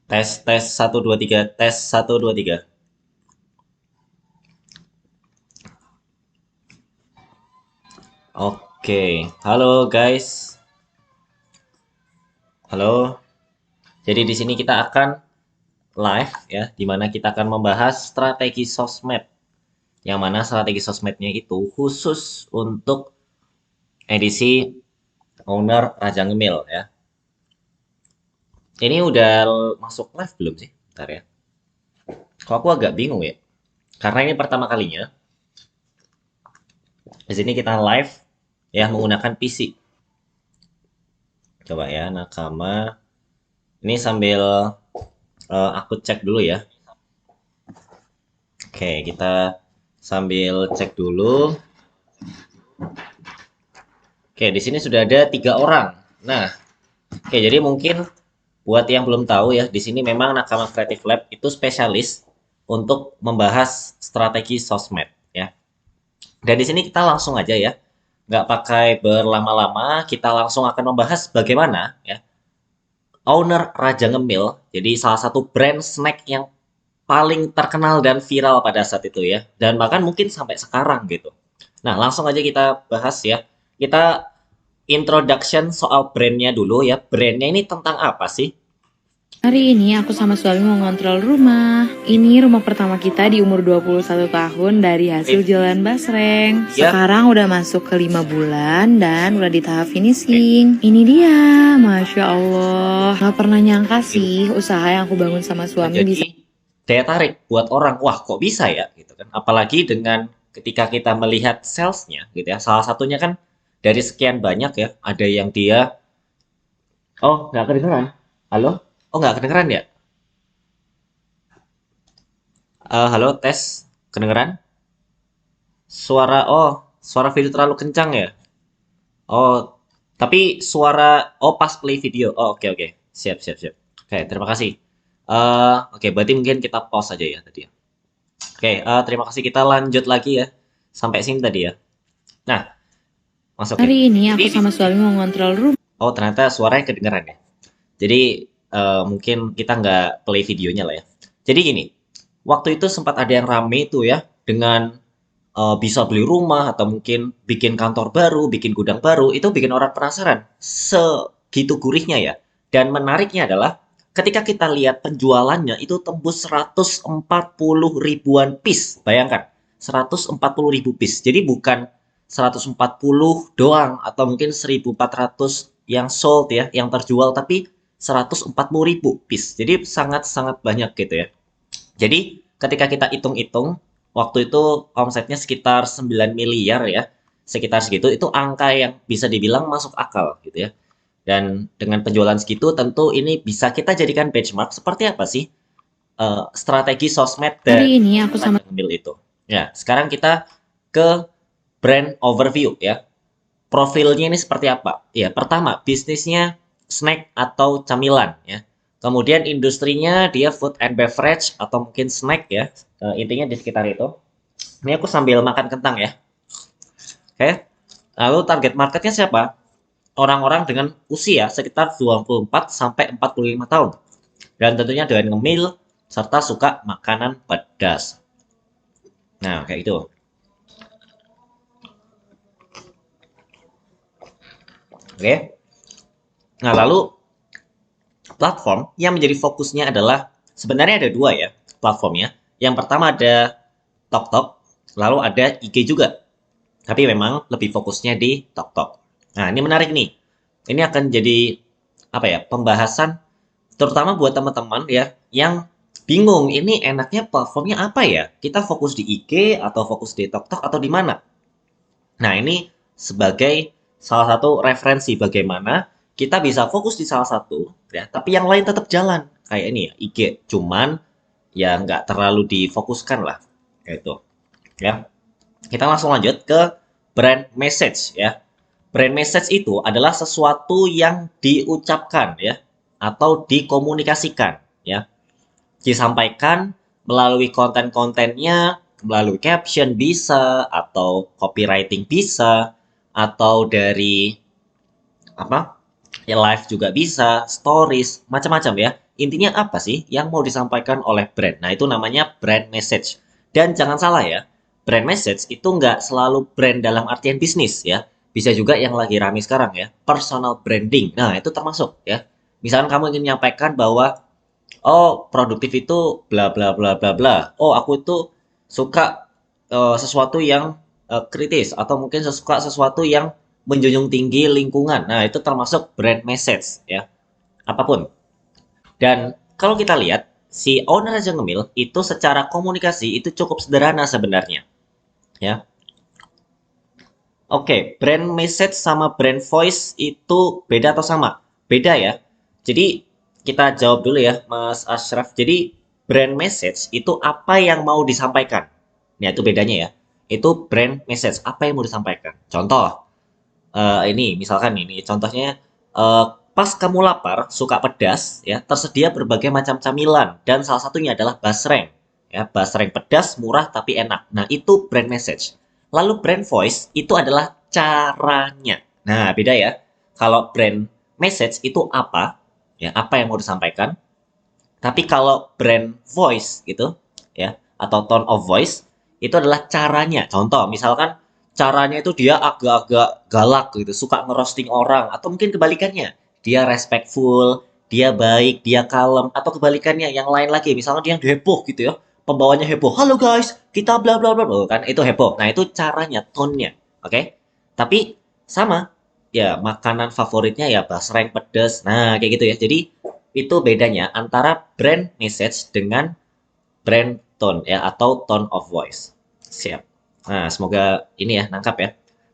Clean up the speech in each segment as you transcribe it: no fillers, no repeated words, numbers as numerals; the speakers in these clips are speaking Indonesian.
Tes tes satu 2 3 tes satu 2 3. Oke, halo guys. Halo. Jadi di sini kita akan live ya, di mana kita akan membahas strategi sosmed. Yang mana strategi sosmednya itu khusus untuk edisi owner Raja Ngemil ya. Ini udah masuk live belum sih? Bentar ya. Kok aku agak bingung ya? Karena ini pertama kalinya. Di sini kita live ya menggunakan PC. Coba ya, Nakama. Ini sambil aku cek dulu ya. Oke, kita sambil cek dulu. Oke, di sini sudah ada 3 orang. Nah, oke, jadi mungkin buat yang belum tahu ya, di sini memang Nakama Creative Lab itu spesialis untuk membahas strategi sosmed ya. Dan di sini kita langsung aja ya, nggak pakai berlama-lama, kita langsung akan membahas bagaimana ya owner Raja Ngemil, jadi salah satu brand snack yang paling terkenal dan viral pada saat itu ya, dan bahkan mungkin sampai sekarang gitu. Nah, langsung aja kita bahas ya. Kita introduction soal brandnya dulu ya. Brandnya ini tentang apa sih? Hari ini aku sama suami mau ngontrol rumah. Ini rumah pertama kita di umur 21 tahun dari hasil jalan basreng. Ya. Sekarang udah masuk ke 5 bulan dan udah di tahap finishing. Ini dia, Masya Allah. Gak pernah nyangka sih usaha yang aku bangun sama suami bisa. Jadi daya tarik buat orang, wah kok bisa ya gitu kan. Apalagi dengan ketika kita melihat salesnya gitu ya. Salah satunya kan dari sekian banyak ya, ada yang dia, oh nggak kedengeran, halo, oh nggak kedengeran ya. Halo, tes, kedengeran? Suara video terlalu kencang ya. Oh, tapi pas play video. Oh, oke oke, siap siap siap. Oke, terima kasih. Oke, berarti mungkin kita pause aja ya tadi ya. Oke, terima kasih, kita lanjut lagi ya. Sampai sini tadi ya. Nah, masukin. Hari ini Jadi aku di sama sini, suami mau ngontrol rumah. oh ternyata suaranya kedengeran ya. Jadi mungkin kita nggak play videonya lah ya. Jadi gini, waktu itu sempat ada yang rame itu ya dengan bisa beli rumah atau mungkin bikin kantor baru, bikin gudang baru, itu bikin orang penasaran. Segitu gurihnya ya. Dan menariknya adalah ketika kita lihat penjualannya itu tembus 140 ribuan piece. Bayangkan, 140 ribu piece. Jadi bukan 140 doang atau mungkin 1400 yang sold ya, yang terjual, tapi 140 ribu piece. Jadi sangat-sangat banyak gitu ya. Jadi ketika kita hitung-hitung, waktu itu omsetnya sekitar 9 miliar ya, sekitar segitu, itu angka yang bisa dibilang masuk akal gitu ya. Dan dengan penjualan segitu tentu ini bisa kita jadikan benchmark seperti apa sih strategi sosmed Hari dari ini aku sama Raja Ngemil itu. Ya, sekarang kita ke brand overview ya. Profilnya ini seperti apa? Ya, pertama, bisnisnya snack atau camilan ya. Kemudian industrinya dia food and beverage atau mungkin snack ya. Intinya di sekitar itu. Ini aku sambil makan kentang ya. Oke. Lalu target marketnya siapa? Orang-orang dengan usia sekitar 24 sampai 45 tahun. Dan tentunya doyan ngemil serta suka makanan pedas. Nah, kayak itu. Oke. Nah, lalu platform yang menjadi fokusnya adalah sebenarnya ada dua ya platformnya. Yang pertama ada TokTok, lalu ada IG juga. Tapi memang lebih fokusnya di TokTok. Nah, ini menarik nih. Ini akan jadi apa ya? Pembahasan terutama buat teman-teman ya yang bingung ini enaknya platformnya apa ya? Kita fokus di IG atau fokus di TokTok atau di mana? Nah, ini sebagai salah satu referensi bagaimana kita bisa fokus di salah satu, ya, tapi yang lain tetap jalan. Kayak ini ya, IG. Cuman ya nggak terlalu difokuskan lah. Kayak itu. Ya. Kita langsung lanjut ke brand message ya. Brand message itu adalah sesuatu yang diucapkan ya atau dikomunikasikan ya, disampaikan melalui konten-kontennya, melalui caption bisa, atau copywriting bisa, atau dari apa? Ya, live juga bisa, stories, macam-macam ya. Intinya apa sih yang mau disampaikan oleh brand? Nah, itu namanya brand message. Dan jangan salah ya, brand message itu nggak selalu brand dalam artian bisnis ya. Bisa juga yang lagi rame sekarang ya, personal branding. Nah, itu termasuk ya. Misalkan kamu ingin menyampaikan bahwa, oh, produktif itu bla bla bla bla bla. Oh, aku itu suka sesuatu yang kritis atau mungkin suka sesuatu yang menjunjung tinggi lingkungan. Nah, itu termasuk brand message ya. Apapun. Dan kalau kita lihat si owner Raja Ngemil itu secara komunikasi itu cukup sederhana sebenarnya, ya. Oke, brand message sama brand voice itu beda atau sama? Beda ya. Jadi kita jawab dulu ya, Mas Ashraf. Jadi brand message itu apa yang mau disampaikan? Nah, itu bedanya ya. Itu brand message, apa yang mau disampaikan. Contoh, ini misalkan ini contohnya, pas kamu lapar, suka pedas, ya tersedia berbagai macam camilan dan salah satunya adalah basreng. Ya, basreng pedas, murah tapi enak. Nah, itu brand message. Lalu brand voice itu adalah caranya. Nah, beda ya. Kalau brand message itu apa? Ya, apa yang mau disampaikan. Tapi kalau brand voice gitu, ya, atau tone of voice itu adalah caranya. Contoh, misalkan caranya itu dia agak-agak galak gitu, suka ngerosting orang, atau mungkin kebalikannya, dia respectful, dia baik, dia kalem, atau kebalikannya yang lain lagi, misalkan dia heboh gitu ya, pembawanya heboh. Halo guys, kita bla bla bla, oh, kan itu heboh. Nah, itu caranya, tone-nya, oke? Tapi sama, ya makanan favoritnya ya basreng pedes. Nah, kayak gitu ya. Jadi itu bedanya antara brand message dengan brand tone ya atau tone of voice. Siap. Nah, semoga ini ya nangkap ya.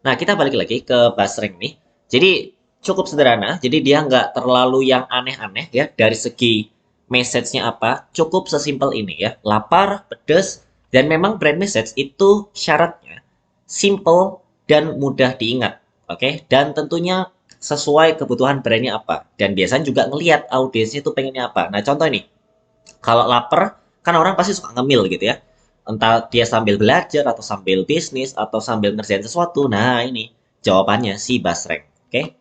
Nah, kita balik lagi ke basreng nih. Jadi cukup sederhana. Jadi dia nggak terlalu yang aneh-aneh ya dari segi message-nya apa. Cukup sesimpel ini ya. Lapar, pedes, dan memang brand message itu syaratnya simple dan mudah diingat. Oke, dan tentunya sesuai kebutuhan brandnya apa. Dan biasanya juga ngelihat audiensnya itu pengennya apa. Nah, contoh ini, kalau lapar, kan orang pasti suka ngemil gitu ya. Entah dia sambil belajar, atau sambil bisnis, atau sambil ngerjain sesuatu. Nah, ini jawabannya si Basreng. Oke.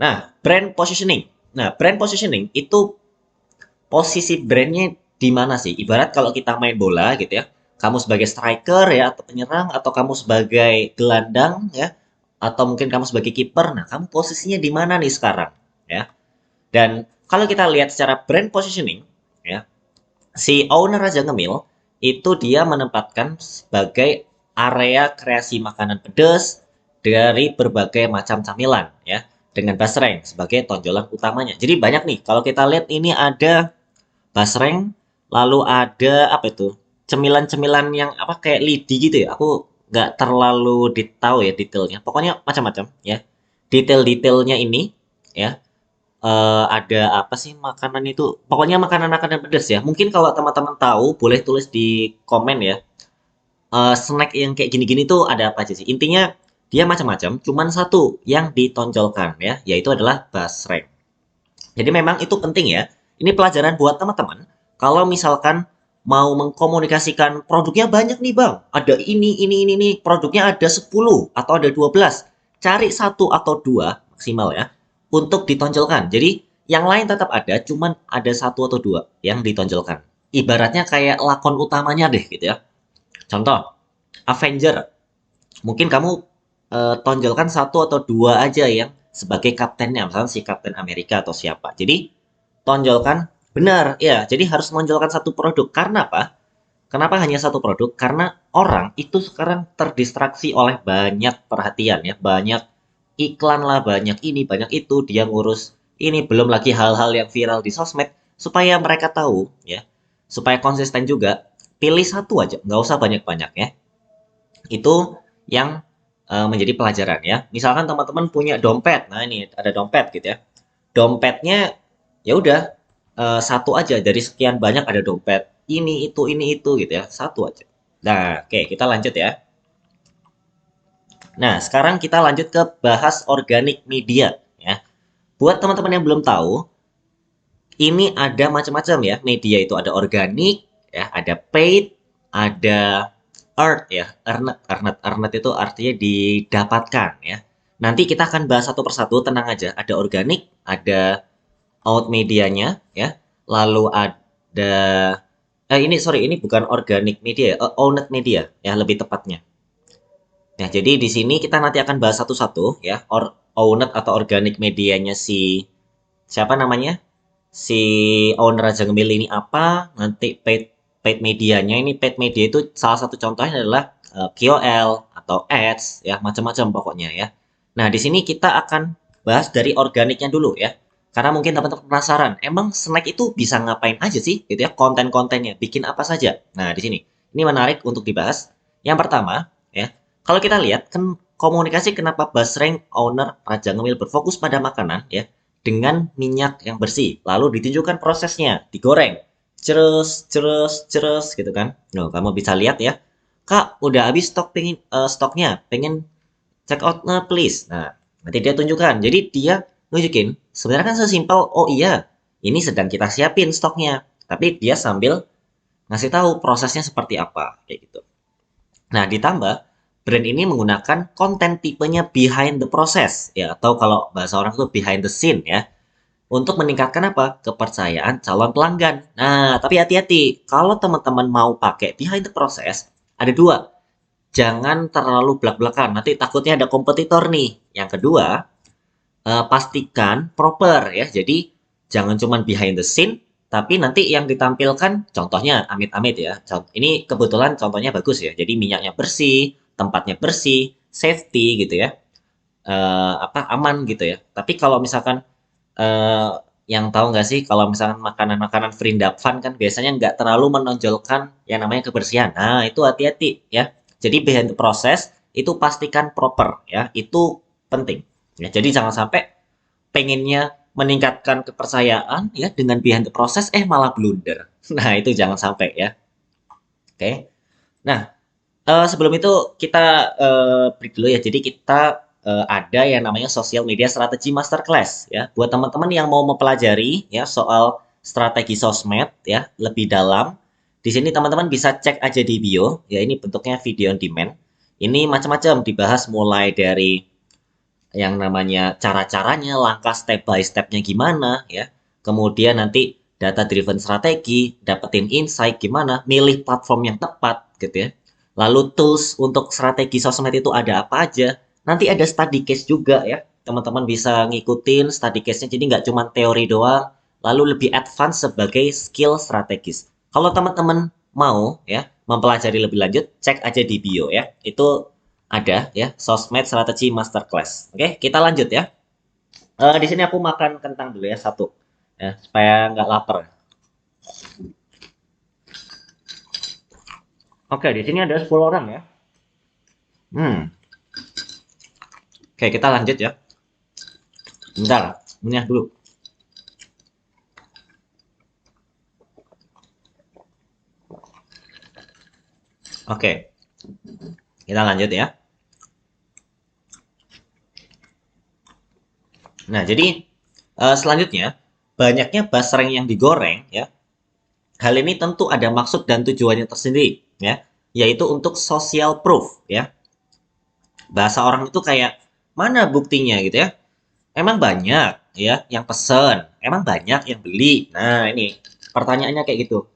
Nah, brand positioning. Nah, brand positioning itu posisi brandnya di mana sih? Ibarat kalau kita main bola gitu ya, kamu sebagai striker ya, atau penyerang, atau kamu sebagai gelandang ya, atau mungkin kamu sebagai kiper. Nah, kamu posisinya di mana nih sekarang? Ya. Dan kalau kita lihat secara brand positioning, ya, si owner Raja Ngemil itu dia menempatkan sebagai area kreasi makanan pedas dari berbagai macam camilan, ya, dengan basreng sebagai tonjolan utamanya. Jadi banyak nih. Kalau kita lihat ini ada basreng, lalu ada apa itu? Cemilan-cemilan yang apa kayak lidi gitu ya. Aku nggak terlalu tahu ya detailnya. Pokoknya macam-macam ya. Detail-detailnya ini ya, ada apa sih makanan itu? Pokoknya makanan-makanan pedas ya. Mungkin kalau teman-teman tahu boleh tulis di komen ya. Snack yang kayak gini-gini tuh ada apa aja sih? Intinya dia macam-macam, cuman satu yang ditonjolkan ya, yaitu adalah basreng. Jadi memang itu penting ya. Ini pelajaran buat teman-teman. Kalau misalkan mau mengkomunikasikan produknya banyak nih bang. Ada ini. Produknya ada 10 atau ada 12. Cari satu atau dua maksimal ya. Untuk ditonjolkan. Jadi yang lain tetap ada. Cuman ada satu atau dua yang ditonjolkan. Ibaratnya kayak lakon utamanya deh gitu ya. Contoh. Avenger. Mungkin kamu tonjolkan satu atau dua aja yang sebagai kaptennya. Misalnya si Kapten Amerika atau siapa. Jadi tonjolkan benar ya. Jadi harus menonjolkan satu produk. Karena apa? Kenapa hanya satu produk? Karena orang itu sekarang terdistraksi oleh banyak perhatian ya, banyak iklan lah, banyak ini, banyak itu, dia ngurus ini, belum lagi hal-hal yang viral di sosmed, supaya mereka tahu ya, supaya konsisten juga, pilih satu aja, nggak usah banyak-banyak ya. Itu yang menjadi pelajaran ya. Misalkan teman-teman punya dompet, nah ini ada dompet gitu ya. Dompetnya ya udah satu aja dari sekian banyak ada dompet ini itu gitu ya, satu aja. Nah, oke, kita lanjut ya. Nah, sekarang kita lanjut ke bahas organic media ya. Buat teman-teman yang belum tahu, ini ada macam-macam ya. Media itu ada organik ya, ada paid, ada earned ya. Earned itu artinya didapatkan ya. Nanti kita akan bahas satu persatu, tenang aja. Ada organik, ada out medianya, ya. Lalu ada, ini bukan organic media, owned media, ya lebih tepatnya. Nah, jadi di sini kita nanti akan bahas satu-satu, ya. Owned atau organic medianya siapa namanya? Si owner Raja Ngemil ini apa? Nanti paid medianya, ini paid media itu salah satu contohnya adalah KOL atau ads, ya macam-macam pokoknya ya. Nah, di sini kita akan bahas dari organiknya dulu ya. Karena mungkin teman-teman penasaran, emang snack itu bisa ngapain aja sih gitu ya, konten-kontennya, bikin apa saja. Nah, di sini ini menarik untuk dibahas. Yang pertama, ya, kalau kita lihat komunikasi kenapa Basreng owner Raja Ngemil berfokus pada makanan ya, dengan minyak yang bersih, lalu ditunjukkan prosesnya, digoreng, ceres gitu kan. Nah, kamu bisa lihat ya, Kak, udah habis stoknya, pengen check out please. Nah, nanti dia tunjukkan. Jadi dia nunjukin, sebenarnya kan sesimpel, oh iya, ini sedang kita siapin stoknya. Tapi dia sambil ngasih tahu prosesnya seperti apa, kayak gitu. Nah, ditambah brand ini menggunakan konten tipenya behind the process ya, atau kalau bahasa orang itu behind the scene ya, untuk meningkatkan apa? Kepercayaan calon pelanggan. Nah, tapi hati-hati, kalau teman-teman mau pakai behind the process, ada dua. Jangan terlalu belak-belakan, nanti takutnya ada kompetitor nih. Yang kedua, pastikan proper ya. Jadi jangan cuma behind the scene, tapi nanti yang ditampilkan contohnya amit-amit ya. Ini kebetulan contohnya bagus ya. Jadi minyaknya bersih, tempatnya bersih, safety gitu ya. Aman gitu ya. Tapi kalau misalkan yang tahu nggak sih kalau misalkan makanan-makanan Frindapvan kan biasanya nggak terlalu menonjolkan yang namanya kebersihan. Nah, itu hati-hati ya. Jadi behind the process itu pastikan proper ya. Itu penting. Ya, jadi jangan sampai pengennya meningkatkan kepercayaan ya dengan behind the process malah blunder. Nah, itu jangan sampai ya. Oke. Nah, sebelum itu kita break dulu ya. Jadi kita ada yang namanya Social Media Strategi Masterclass ya. Buat teman-teman yang mau mempelajari ya soal strategi sosmed ya lebih dalam, di sini teman-teman bisa cek aja di bio ya. Ini bentuknya video on demand. Ini macam-macam dibahas mulai dari yang namanya cara-caranya, langkah step by stepnya gimana ya. Kemudian nanti data driven strategi, dapetin insight gimana, milih platform yang tepat gitu ya. Lalu tools untuk strategi sosmed itu ada apa aja. Nanti ada study case juga ya. Teman-teman bisa ngikutin study case-nya, jadi nggak cuma teori doang, lalu lebih advance sebagai skill strategis. Kalau teman-teman mau ya mempelajari lebih lanjut, cek aja di bio ya. Itu ada ya, Sosmed Strategi Masterclass. Oke, kita lanjut ya. Di sini aku makan kentang dulu ya, satu. Ya, supaya nggak lapar. Oke, di sini ada 10 orang ya. Oke, kita lanjut ya. Bentar, minyak dulu. Oke, kita lanjut ya. Nah, jadi selanjutnya, banyaknya basreng yang digoreng ya. Hal ini tentu ada maksud dan tujuannya tersendiri ya, yaitu untuk social proof ya. Bahasa orang itu kayak mana buktinya gitu ya. Emang banyak ya yang pesen, emang banyak yang beli. Nah, ini pertanyaannya kayak gitu.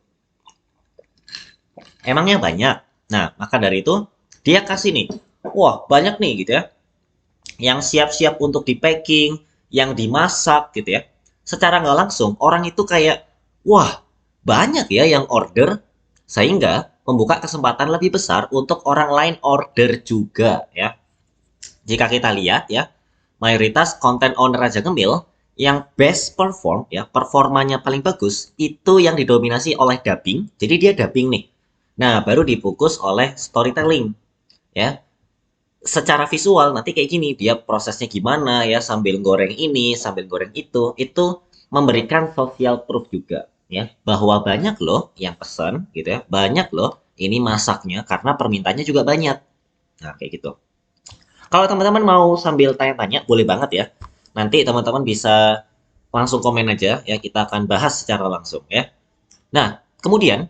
Emangnya banyak. Nah, maka dari itu dia kasih nih, wah banyak nih gitu ya, yang siap-siap untuk di packing, yang dimasak gitu ya. Secara nggak langsung orang itu kayak, wah banyak ya yang order, sehingga membuka kesempatan lebih besar untuk orang lain order juga ya. Jika kita lihat ya, mayoritas konten owner Raja Ngemil yang best perform ya, performanya paling bagus itu yang didominasi oleh dubbing. Jadi dia dubbing nih. Nah, baru difokus oleh storytelling ya. Secara visual nanti kayak gini, dia prosesnya gimana ya, sambil goreng ini, sambil goreng itu memberikan social proof juga ya, bahwa banyak loh yang pesen gitu ya, banyak loh ini masaknya karena permintaannya juga banyak. Nah, kayak gitu. Kalau teman-teman mau sambil tanya-tanya, boleh banget ya. Nanti teman-teman bisa langsung komen aja ya, kita akan bahas secara langsung ya. Nah, kemudian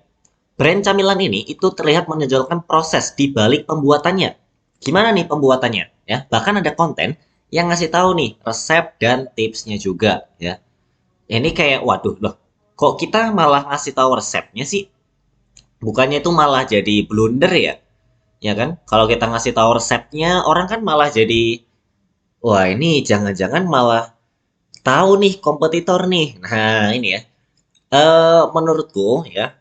brand camilan ini itu terlihat menonjolkan proses di balik pembuatannya. Gimana nih pembuatannya? Ya, bahkan ada konten yang ngasih tahu nih resep dan tipsnya juga ya. Ini kayak waduh loh, kok kita malah ngasih tahu resepnya sih? Bukannya itu malah jadi blunder ya? Ya kan? Kalau kita ngasih tahu resepnya, orang kan malah jadi wah ini jangan-jangan malah tahu nih kompetitor nih. Nah, ini ya. Menurutku ya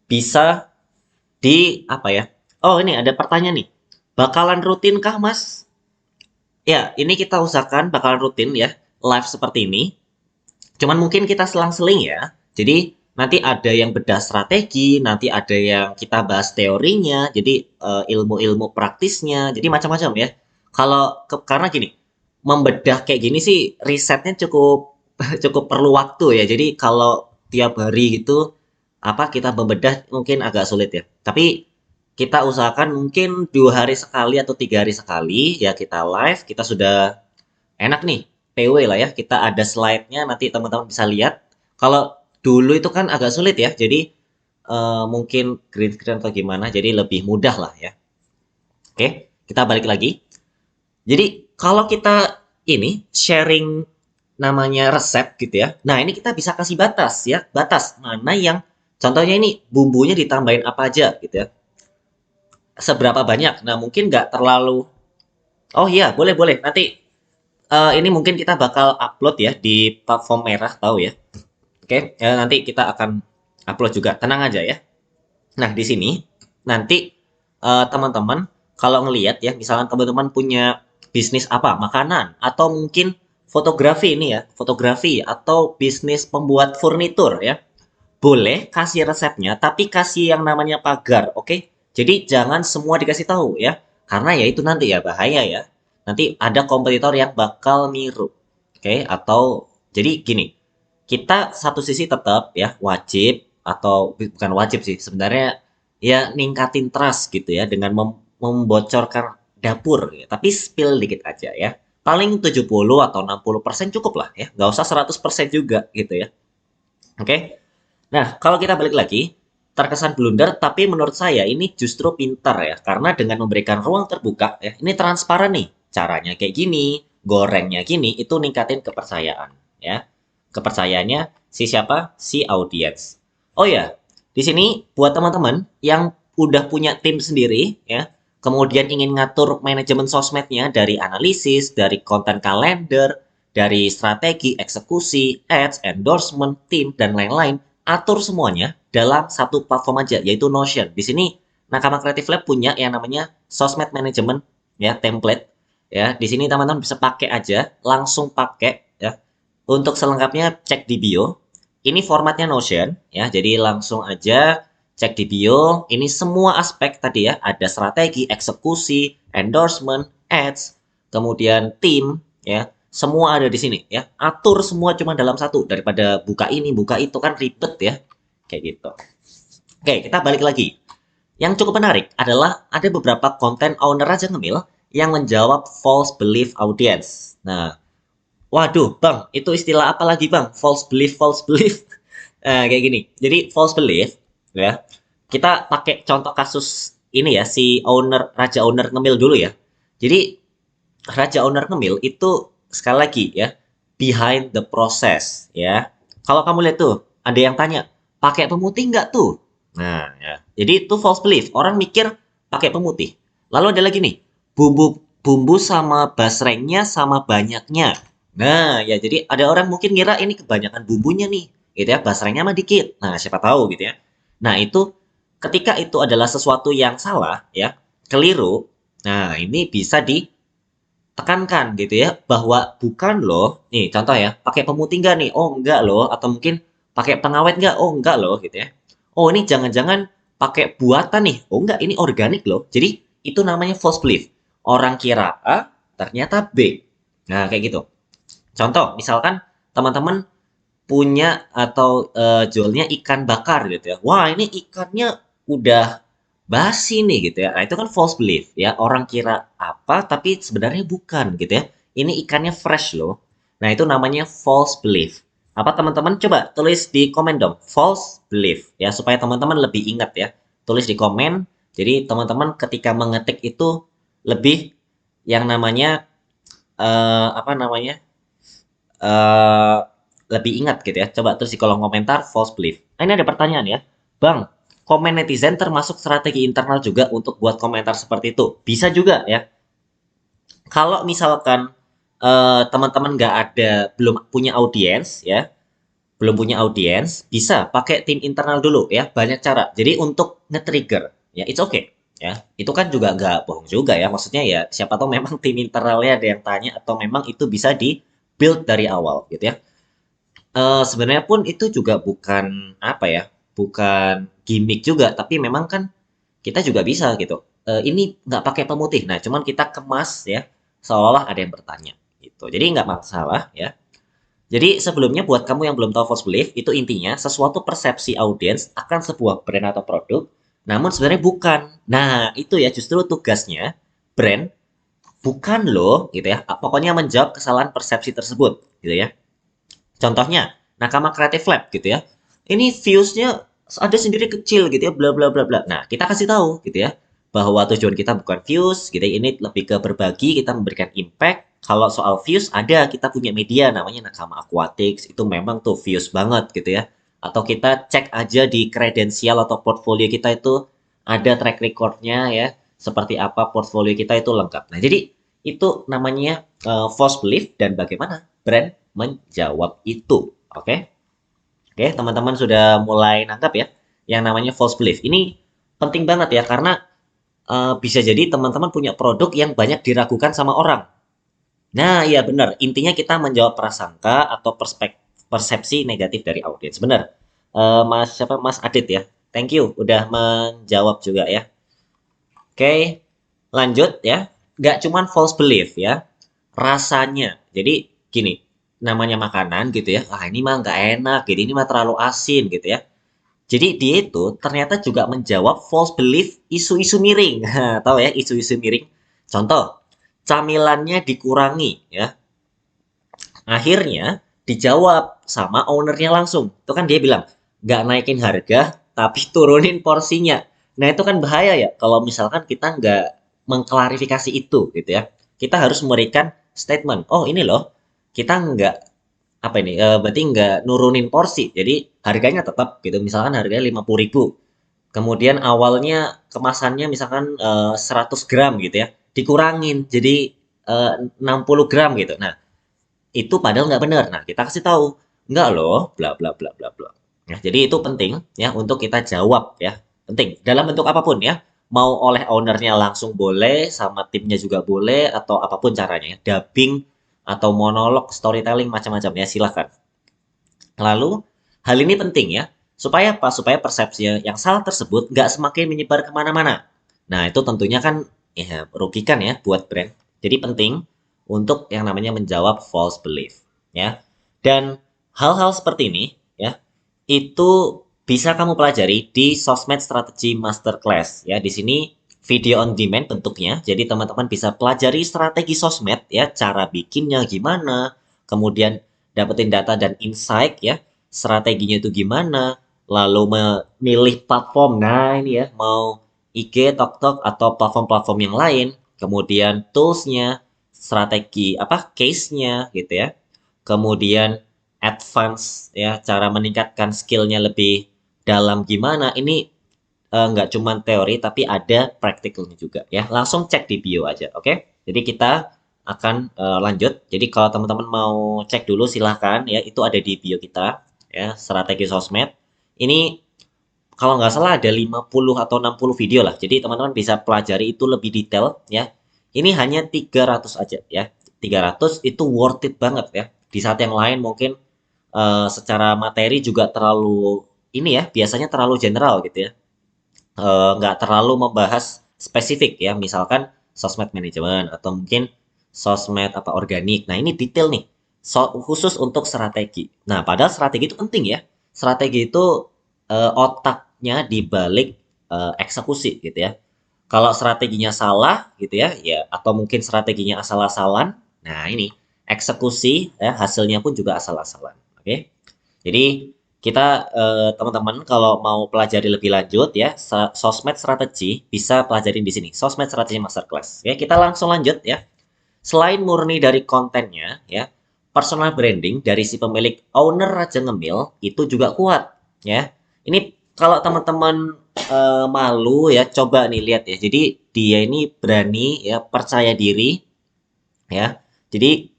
bisa di apa ya? Oh, ini ada pertanyaan nih. Bakalan rutinkah, Mas? Ya, ini kita usahakan bakalan rutin ya, live seperti ini. Cuman mungkin kita selang-seling ya. Jadi nanti ada yang bedah strategi, nanti ada yang kita bahas teorinya, jadi ilmu-ilmu praktisnya, jadi macam-macam ya. Karena gini, membedah kayak gini sih risetnya cukup cukup perlu waktu ya. Jadi kalau tiap hari gitu apa kita membedah mungkin agak sulit ya. Tapi kita usahakan mungkin 2 hari sekali atau 3 hari sekali ya kita live, kita sudah enak nih PW lah ya, kita ada slide-nya nanti teman-teman bisa lihat. Kalau dulu itu kan agak sulit ya, jadi mungkin green screen atau gimana, jadi lebih mudah lah ya. Oke, kita balik lagi. Jadi kalau kita ini sharing namanya resep gitu ya, nah ini kita bisa kasih batas ya, batas mana yang contohnya ini bumbunya ditambahin apa aja gitu ya, seberapa banyak. Nah mungkin nggak terlalu, oh iya boleh boleh nanti ini mungkin kita bakal upload ya di platform merah tahu ya. Oke, ya, nanti kita akan upload juga. Tenang aja ya. Nah, di sini nanti teman-teman kalau ngelihat ya, misalnya teman-teman punya bisnis apa, makanan atau mungkin fotografi ini ya, fotografi atau bisnis pembuat furnitur ya. Boleh kasih resepnya, tapi kasih yang namanya pagar, oke? Jadi jangan semua dikasih tahu ya, karena ya itu nanti ya bahaya ya. Nanti ada kompetitor yang bakal niru, oke? Atau jadi gini, kita satu sisi tetap ya wajib atau bukan wajib sih sebenarnya ya ningkatin trust gitu ya dengan membocorkan dapur ya. Tapi spill dikit aja ya. Paling 70 atau 60% cukup lah ya. Nggak usah 100% juga gitu ya. Oke. Nah, kalau kita balik lagi, terkesan blunder, tapi menurut saya ini justru pintar ya, karena dengan memberikan ruang terbuka ya, ini transparan nih, caranya kayak gini, gorengnya gini, itu ningkatin kepercayaan ya. Kepercayaannya si siapa? Si audiens. Oh ya, di sini buat teman-teman yang udah punya tim sendiri ya, kemudian ingin ngatur manajemen sosmednya dari analisis, dari konten kalender, dari strategi, eksekusi, ads, endorsement, tim, dan lain-lain, atur semuanya dalam satu platform aja, yaitu Notion. Di sini Nakama Creative Lab punya yang namanya Sosmed Management ya, template ya. Di sini teman-teman bisa pakai aja, langsung pakai ya. Untuk selengkapnya cek di bio. Ini formatnya Notion ya, jadi langsung aja cek di bio. Ini semua aspek tadi ya, ada strategi, eksekusi, endorsement, ads, kemudian tim ya. Semua ada di sini ya. Atur semua cuma dalam satu daripada buka ini, buka itu kan ribet ya. Kayak gitu. Oke, kita balik lagi. Yang cukup menarik adalah ada beberapa konten owner Raja Ngemil yang menjawab false belief audience. Nah, waduh, Bang, itu istilah apa lagi, Bang? False belief, false belief. Kayak gini. Jadi false belief ya. Kita pakai contoh kasus ini ya, si Raja Owner Ngemil dulu ya. Jadi Raja Owner Ngemil itu sekali lagi ya, behind the process ya. Kalau kamu lihat tuh, ada yang tanya, pakai pemutih nggak tuh? Nah, ya. Jadi itu false belief. Orang mikir pakai pemutih. Lalu ada lagi nih, bumbu sama basrengnya sama banyaknya. Nah, ya jadi ada orang mungkin ngira ini kebanyakan bumbunya nih, gitu ya, basrengnya mah dikit. Nah, siapa tahu gitu ya. Nah, itu ketika itu adalah sesuatu yang salah ya, keliru. Nah, ini bisa ditekankan gitu ya bahwa bukan loh. Nih, contoh ya, pakai pemutih nggak nih? Oh, enggak loh. Atau mungkin pakai pengawet nggak? Oh, enggak loh gitu ya. Oh, ini jangan-jangan pakai buatan nih. Oh, enggak, ini organik loh. Jadi, itu namanya false belief. Orang kira A, ternyata B. Nah, kayak gitu. Contoh, misalkan teman-teman punya atau jualnya ikan bakar gitu ya. Wah, ini ikannya udah basi nih gitu ya. Nah, itu kan false belief ya. Orang kira apa tapi sebenarnya bukan gitu ya. Ini ikannya fresh loh. Nah, itu namanya false belief. Apa teman-teman coba tulis di komen dong. False belief ya supaya teman-teman lebih ingat ya. Tulis di komen. Jadi teman-teman ketika mengetik itu lebih yang namanya apa namanya, eh lebih ingat gitu ya. Coba terus di kolom komentar false belief. Nah, ini ada pertanyaan ya, Bang, komen netizen termasuk strategi internal juga untuk buat komentar seperti itu? Bisa juga ya. Kalau misalkan teman-teman nggak ada, belum punya audiens ya, belum punya audiens, bisa pakai tim internal dulu ya. Banyak cara. Jadi untuk nge-trigger ya, it's okay ya. Itu kan juga nggak bohong juga ya. Maksudnya ya siapa tahu memang tim internalnya ada yang tanya atau memang itu bisa di build dari awal gitu ya. Sebenarnya pun itu juga bukan apa ya, bukan gimmick juga, tapi memang kan kita juga bisa gitu. Ini nggak pakai pemutih, nah cuman kita kemas ya, seolah-olah ada yang bertanya gitu. Jadi nggak masalah ya. Jadi sebelumnya buat kamu yang belum tahu false belief, itu intinya sesuatu persepsi audiens akan sebuah brand atau produk, namun sebenarnya bukan. Nah itu ya justru tugasnya brand, bukan loh gitu ya. Pokoknya menjawab kesalahan persepsi tersebut gitu ya. Contohnya, Nakama Creative Lab gitu ya. Ini views-nya ada sendiri kecil gitu ya, bla bla bla bla. Nah, kita kasih tahu gitu ya, bahwa tujuan kita bukan views gitu ya, ini lebih ke berbagi, kita memberikan impact. Kalau soal views ada, kita punya media namanya Nakama Aquatics, itu memang tuh views banget gitu ya. Atau kita cek aja di kredensial atau portfolio kita itu ada track record-nya ya, seperti apa portfolio kita itu lengkap. Nah, jadi itu namanya false belief dan bagaimana brand menjawab itu. Oke, oke, teman-teman sudah mulai nangkap ya, yang namanya false belief. Ini penting banget ya, karena bisa jadi teman-teman punya produk yang banyak diragukan sama orang. Nah, iya benar. Intinya kita menjawab prasangka atau persepsi negatif dari audiens. Benar. Mas siapa? Mas Adit ya. Thank you udah menjawab juga ya. Oke, lanjut ya. Nggak cuman false belief ya, rasanya. Jadi gini, namanya makanan gitu ya, ah ini mah nggak enak gitu, ini mah terlalu asin gitu ya. Jadi dia itu ternyata juga menjawab false belief isu-isu miring. Tahu ya isu-isu miring? Contoh, camilannya dikurangi ya. Akhirnya dijawab sama ownernya langsung. Itu kan dia bilang, nggak naikin harga, tapi turunin porsinya. Nah itu kan bahaya ya, kalau misalkan kita nggak mengklarifikasi itu gitu ya. Kita harus memberikan statement, oh ini loh, kita nggak apa ini, berarti nggak nurunin porsi. Jadi harganya tetap gitu, misalkan harganya 50.000. Kemudian awalnya kemasannya misalkan 100 gram gitu ya, dikurangin jadi 60 gram gitu. Nah, itu padahal nggak benar. Nah, kita kasih tahu, nggak loh, bla bla bla bla bla. Nah, jadi itu penting ya untuk kita jawab ya. Penting dalam bentuk apapun ya. Mau oleh ownernya langsung boleh, sama timnya juga boleh, atau apapun caranya ya. Dubbing atau monolog, storytelling macam-macam ya, silahkan. Lalu, hal ini penting ya. Supaya apa? Supaya persepsi yang salah tersebut nggak semakin menyebar kemana-mana. Nah, itu tentunya kan ya merugikan ya buat brand. Jadi penting untuk yang namanya menjawab false belief ya. Dan hal-hal seperti ini ya, itu bisa kamu pelajari di Sosmed Strategy Masterclass ya. Di sini video on demand bentuknya. Jadi teman-teman bisa pelajari strategi sosmed ya, cara bikinnya gimana, kemudian dapetin data dan insight ya, strateginya itu gimana, lalu memilih platform. Nah, ini ya, mau IG, TokTok atau platform-platform yang lain, kemudian toolsnya, strategi apa, case-nya gitu ya. Kemudian advance ya, cara meningkatkan skillnya lebih dalam gimana. Ini nggak cuma teori tapi ada praktikalnya juga ya. Langsung cek di bio aja, oke? Jadi kita akan lanjut. Jadi kalau teman-teman mau cek dulu silahkan ya, itu ada di bio kita ya, strategi sosmed. Ini kalau nggak salah ada 50 atau 60 video lah. Jadi teman-teman bisa pelajari itu lebih detail ya. Ini hanya 300 aja ya. 300 itu worth it banget ya. Di saat yang lain mungkin secara materi juga terlalu ini ya, biasanya terlalu general gitu ya. Nggak terlalu membahas spesifik ya, misalkan sosmed manajemen atau mungkin sosmed apa organik. Nah ini detail nih, khusus untuk strategi. Nah padahal strategi itu penting ya. Strategi itu otaknya di balik eksekusi gitu ya. Kalau strateginya salah gitu ya, ya atau mungkin strateginya asal-asalan. Nah ini eksekusi ya, hasilnya pun juga asal-asalan. Oke, jadi kita teman-teman kalau mau pelajari lebih lanjut ya, sosmed strategi bisa pelajarin di sini. Sosmed strategi masterclass. Ya, kita langsung lanjut ya. selain murni dari kontennya ya, personal branding dari si pemilik owner Raja Ngemil itu juga kuat ya. Ini kalau teman-teman malu ya, coba nih lihat ya. Jadi dia ini berani ya, percaya diri ya. Jadi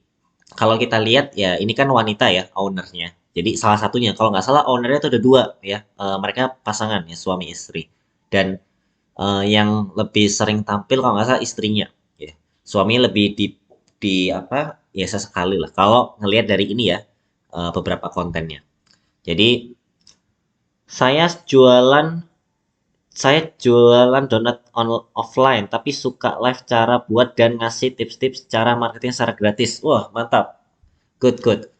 kalau kita lihat ya, ini kan wanita ya ownernya. Jadi salah satunya, kalau nggak salah ownernya itu ada dua ya. Mereka pasangan ya, suami istri. Dan yang lebih sering tampil kalau nggak salah istrinya. Ya. Suami lebih di apa? Ya sesekali lah. Kalau ngelihat dari ini ya, beberapa kontennya. Jadi saya jualan saya jualan donat offline, tapi suka live cara buat dan ngasih tips-tips cara marketing secara gratis. Wah, mantap. Good, good.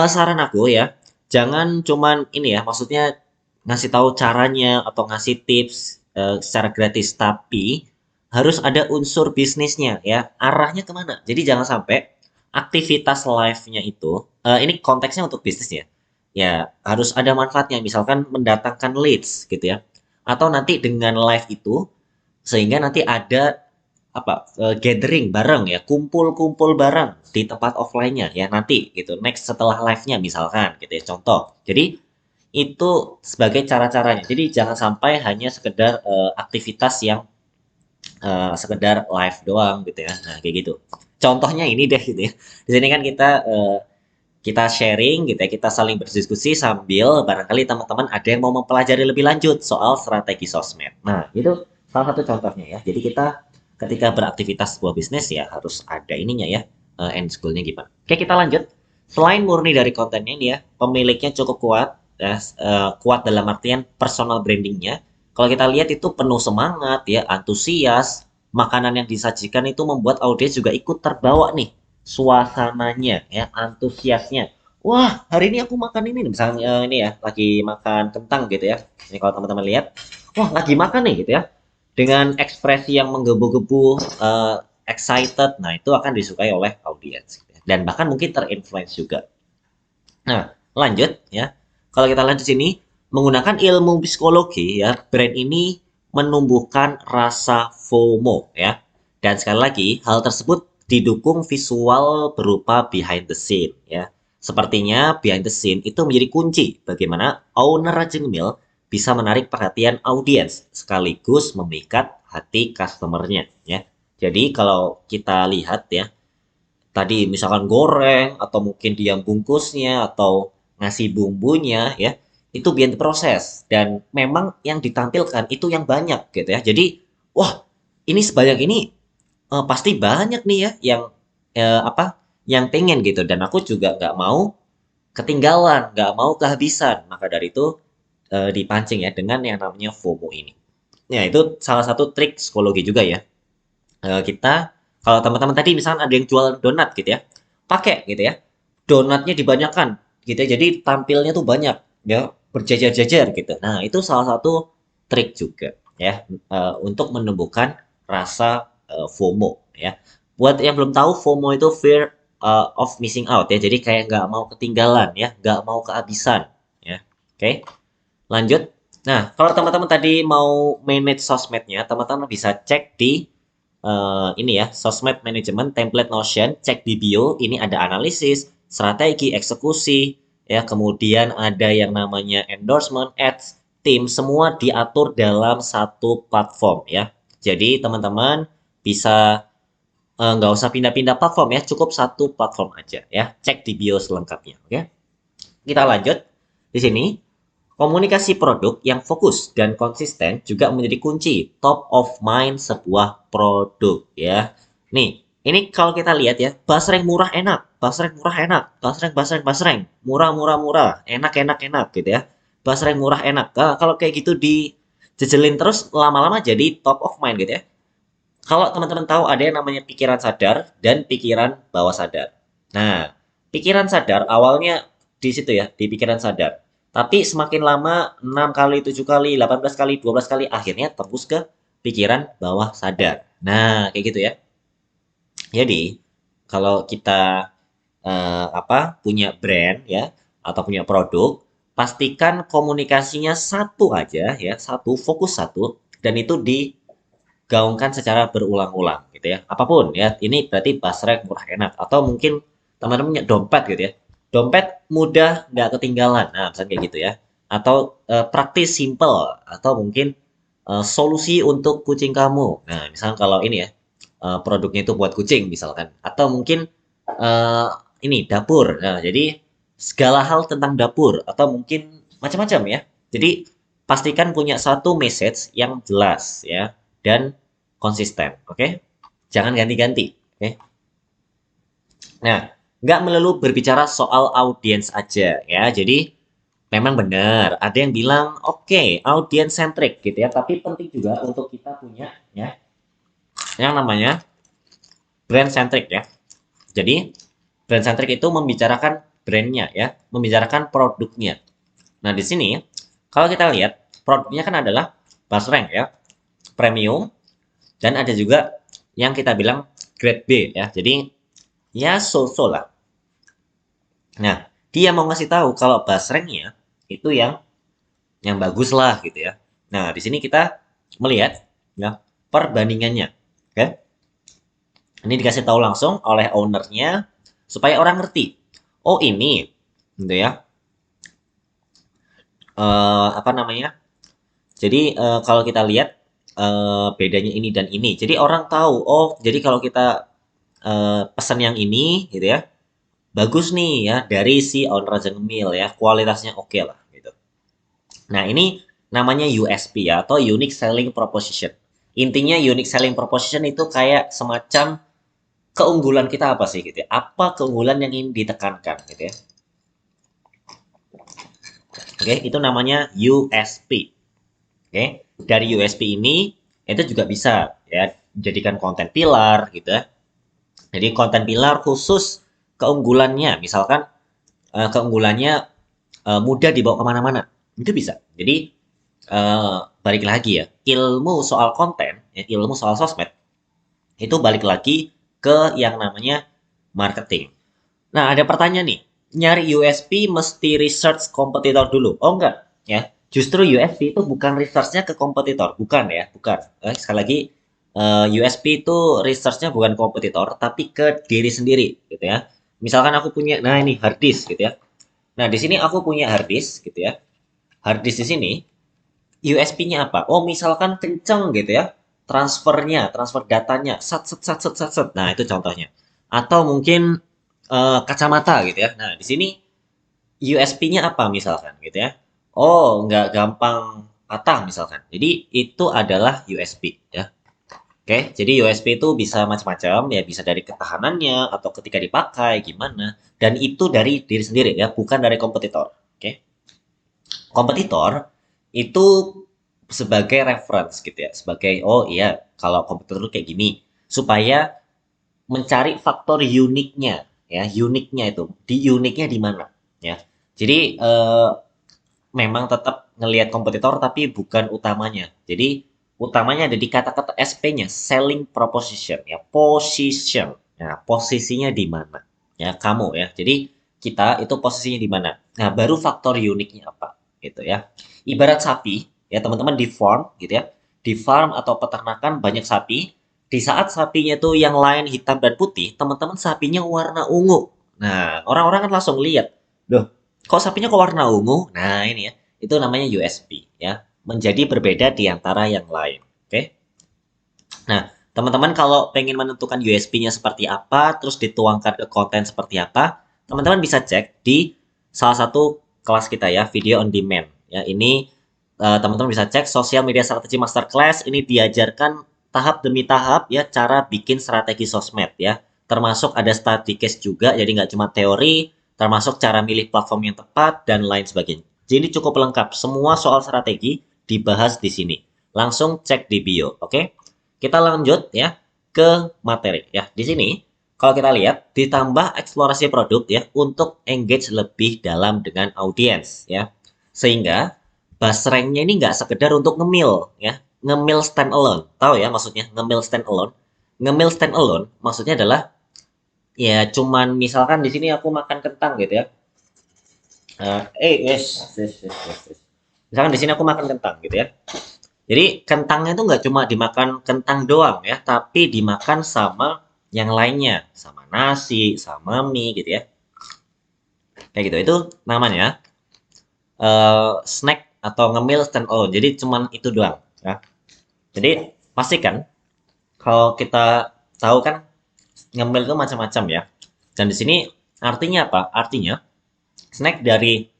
Saran aku ya, jangan cuman ini ya, maksudnya ngasih tahu caranya atau ngasih tips secara gratis, tapi harus ada unsur bisnisnya ya. Arahnya kemana? Jadi jangan sampai aktivitas live-nya itu, ini konteksnya untuk bisnis ya. Ya, harus ada manfaatnya. Misalkan mendatangkan leads gitu ya. Atau nanti dengan live itu, sehingga nanti ada apa gathering bareng ya, kumpul-kumpul bareng di tempat offline-nya ya nanti gitu, next setelah live-nya misalkan gitu ya, contoh. Jadi itu sebagai cara-caranya. Jadi jangan sampai hanya sekedar aktivitas yang sekedar live doang gitu ya. Nah, kayak gitu. Contohnya ini deh gitu ya. Di sini kan kita sharing gitu ya, kita saling berdiskusi sambil barangkali teman-teman ada yang mau mempelajari lebih lanjut soal strategi sosmed. Nah, itu salah satu contohnya ya. Jadi kita ketika beraktivitas sebuah bisnis ya harus ada ininya ya, end goal-nya gimana. Oke, kita lanjut. Selain murni dari kontennya ini ya, pemiliknya cukup kuat, ya, kuat dalam artian personal brandingnya. Kalau kita lihat itu penuh semangat ya, antusias, makanan yang disajikan itu membuat audiens juga ikut terbawa nih suasananya ya, antusiasnya. Wah, hari ini aku makan ini nih, misalnya ini ya, lagi makan kentang gitu ya. Ini kalau teman-teman lihat, wah lagi makan nih gitu ya. Dengan ekspresi yang menggebu-gebu, excited, nah itu akan disukai oleh audiens. Gitu ya. Dan bahkan mungkin terinfluence juga. Nah, lanjut ya. Kalau kita lanjut sini, menggunakan ilmu psikologi ya, brand ini menumbuhkan rasa FOMO ya. Dan sekali lagi, hal tersebut didukung visual berupa behind the scene ya. Sepertinya behind the scene itu menjadi kunci bagaimana owner Raja Ngemil bisa menarik perhatian audiens sekaligus memikat hati customernya ya. Jadi kalau kita lihat ya, tadi misalkan goreng atau mungkin dia bungkusnya atau ngasih bumbunya ya, itu behind the process dan memang yang ditampilkan itu yang banyak gitu ya. Jadi wah, ini sebanyak ini pasti banyak nih ya yang apa yang pengen gitu, dan aku juga nggak mau ketinggalan, nggak mau kehabisan. Maka dari itu dipancing ya dengan yang namanya FOMO ini. Ya, itu salah satu trik psikologi juga ya. Kita kalau teman-teman tadi misalkan ada yang jual donat gitu ya, pakai gitu ya, donatnya dibanyakan gitu ya, jadi tampilnya tuh banyak ya, berjajar-jajar gitu. Nah, itu salah satu trik juga ya, untuk menumbuhkan rasa FOMO ya. Buat yang belum tahu, FOMO itu fear of missing out ya, jadi kayak nggak mau ketinggalan ya, nggak mau kehabisan ya. Oke, lanjut. Nah, kalau teman-teman tadi mau manage sosmednya, teman-teman bisa cek di ini ya, sosmed management template Notion, cek di bio, ini ada analisis, strategi, eksekusi, ya, kemudian ada yang namanya endorsement, ads, tim, semua diatur dalam satu platform ya. Jadi teman-teman bisa nggak usah pindah-pindah platform ya, cukup satu platform aja ya. Cek di bio selengkapnya, oke? Kita lanjut di sini. Komunikasi produk yang fokus dan konsisten juga menjadi kunci top of mind sebuah produk ya. Nih, ini kalau kita lihat ya, basreng murah enak, basreng murah enak, basreng basreng basreng, murah murah murah, enak enak enak gitu ya. Basreng murah enak. Nah, kalau kayak gitu dijejelin terus lama-lama jadi top of mind gitu ya. Kalau teman-teman tahu ada yang namanya pikiran sadar dan pikiran bawah sadar. Nah, pikiran sadar awalnya di situ ya, di pikiran sadar. Tapi semakin lama 6 kali, 7 kali, 18 kali, 12 kali akhirnya tembus ke pikiran bawah sadar. Nah, kayak gitu ya. Jadi, kalau kita punya brand ya atau punya produk, pastikan komunikasinya satu aja ya, satu, fokus satu, dan itu gaungkan secara berulang-ulang gitu ya. Apapun ya, ini berarti basreng murah enak. Atau mungkin teman-teman punya dompet gitu ya. Dompet mudah nggak ketinggalan. Nah, misalnya kayak gitu ya. Atau praktis simple atau mungkin solusi untuk kucing kamu. Nah, misalnya kalau ini ya, produknya itu buat kucing misalkan. Atau mungkin eh, ini dapur. Nah, jadi segala hal tentang dapur atau mungkin macam-macam ya. Jadi pastikan punya satu message yang jelas ya dan konsisten, oke? Jangan ganti-ganti, oke? Nah, nggak melulu berbicara soal audiens aja ya. Jadi memang benar ada yang bilang oke, audiens centric gitu ya, tapi penting juga untuk kita punya ya yang namanya brand centric ya. Jadi brand centric itu membicarakan brandnya ya, membicarakan produknya. Nah, di sini kalau kita lihat produknya kan adalah basreng ya, premium, dan ada juga yang kita bilang grade B ya. Jadi ya so-so lah. Nah, dia mau ngasih tahu kalau basrengnya itu yang bagus lah gitu ya. Nah, di sini kita melihat ya perbandingannya. Oke. Ini dikasih tahu langsung oleh ownernya supaya orang ngerti. Oh, ini gitu ya. Apa namanya? Jadi kalau kita lihat bedanya ini dan ini. Jadi orang tahu, oh, jadi kalau kita pesan yang ini gitu ya, bagus nih ya dari si owner Raja Ngemil ya, kualitasnya oke lah gitu. Nah, ini namanya USP ya atau Unique Selling Proposition. Intinya Unique Selling Proposition itu kayak semacam keunggulan kita apa sih gitu ya? Apa keunggulan yang ingin ditekankan gitu ya? Oke, itu namanya USP. Oke, dari USP ini itu juga bisa ya jadikan konten pilar gitu ya. Jadi konten pilar khusus keunggulannya, misalkan keunggulannya mudah dibawa kemana-mana, itu bisa. Jadi balik lagi ya, ilmu soal konten, ya, ilmu soal sosmed itu balik lagi ke yang namanya marketing. Nah, ada pertanyaan nih, nyari USP mesti research kompetitor dulu? Oh enggak, ya. Justru USP itu bukan researchnya ke kompetitor, bukan ya, bukan. Sekali lagi, USP itu researchnya bukan kompetitor, tapi ke diri sendiri, gitu ya. Misalkan aku punya, nah ini hard disk, gitu ya. Nah, di sini aku punya hard disk, gitu ya. Hard disk di sini, USP-nya apa? Oh, misalkan kenceng, gitu ya. Transfernya, transfer datanya, sat, sat, sat, sat, sat, sat. Nah, itu contohnya. Atau mungkin kacamata, gitu ya. Nah, di sini USP-nya apa misalkan gitu ya? Oh, nggak gampang patah misalkan. Jadi itu adalah USP ya. Oke, jadi USP itu bisa macam-macam ya, bisa dari ketahanannya atau ketika dipakai gimana. Dan itu dari diri sendiri ya, bukan dari kompetitor. Oke. Kompetitor itu sebagai reference gitu ya, sebagai oh iya kalau kompetitor kayak gini supaya mencari faktor uniknya ya, uniknya itu uniknya di mana ya. Jadi memang tetap ngelihat kompetitor tapi bukan utamanya. Jadi utamanya ada di kata-kata SP-nya, selling proposition ya, position. Ya, posisinya di mana? Ya, kamu ya. Jadi kita itu posisinya di mana? Nah, baru faktor uniknya apa gitu ya. Ibarat sapi ya, teman-teman di farm gitu ya. Di farm atau peternakan banyak sapi. Di saat sapinya itu yang lain hitam dan putih, teman-teman sapinya warna ungu. Nah, orang-orang kan langsung lihat, loh, kok sapinya kok warna ungu? Nah, ini ya. Itu namanya USP ya. Menjadi berbeda di antara yang lain. Oke. Nah, teman-teman kalau pengen menentukan USP-nya seperti apa, terus dituangkan ke konten seperti apa, teman-teman bisa cek di salah satu kelas kita ya, video on demand. Ya, ini teman-teman bisa cek sosial media strategi masterclass. Ini diajarkan tahap demi tahap ya cara bikin strategi sosmed ya. Termasuk ada study case juga, jadi nggak cuma teori, termasuk cara milih platform yang tepat dan lain sebagainya. Jadi cukup lengkap. Semua soal strategi dibahas di sini. Langsung cek di bio, oke? Kita lanjut ya ke materi ya. Di sini kalau kita lihat ditambah eksplorasi produk ya untuk engage lebih dalam dengan audiens ya. Sehingga basrengnya ini nggak sekedar untuk ngemil ya. Ngemil stand alone. Tahu ya maksudnya ngemil stand alone? Ngemil stand alone maksudnya adalah ya cuman misalkan di sini aku makan kentang gitu ya. Yes. Misalkan di sini aku makan kentang gitu ya. Jadi kentangnya itu nggak cuma dimakan kentang doang ya, tapi dimakan sama yang lainnya, sama nasi, sama mie gitu ya. Kayak gitu. Itu namanya snack atau ngemil stand alone. Jadi cuman itu doang ya. Jadi pastikan kalau kita tahu kan ngemil itu macam-macam ya. Dan di sini artinya apa? Artinya snack dari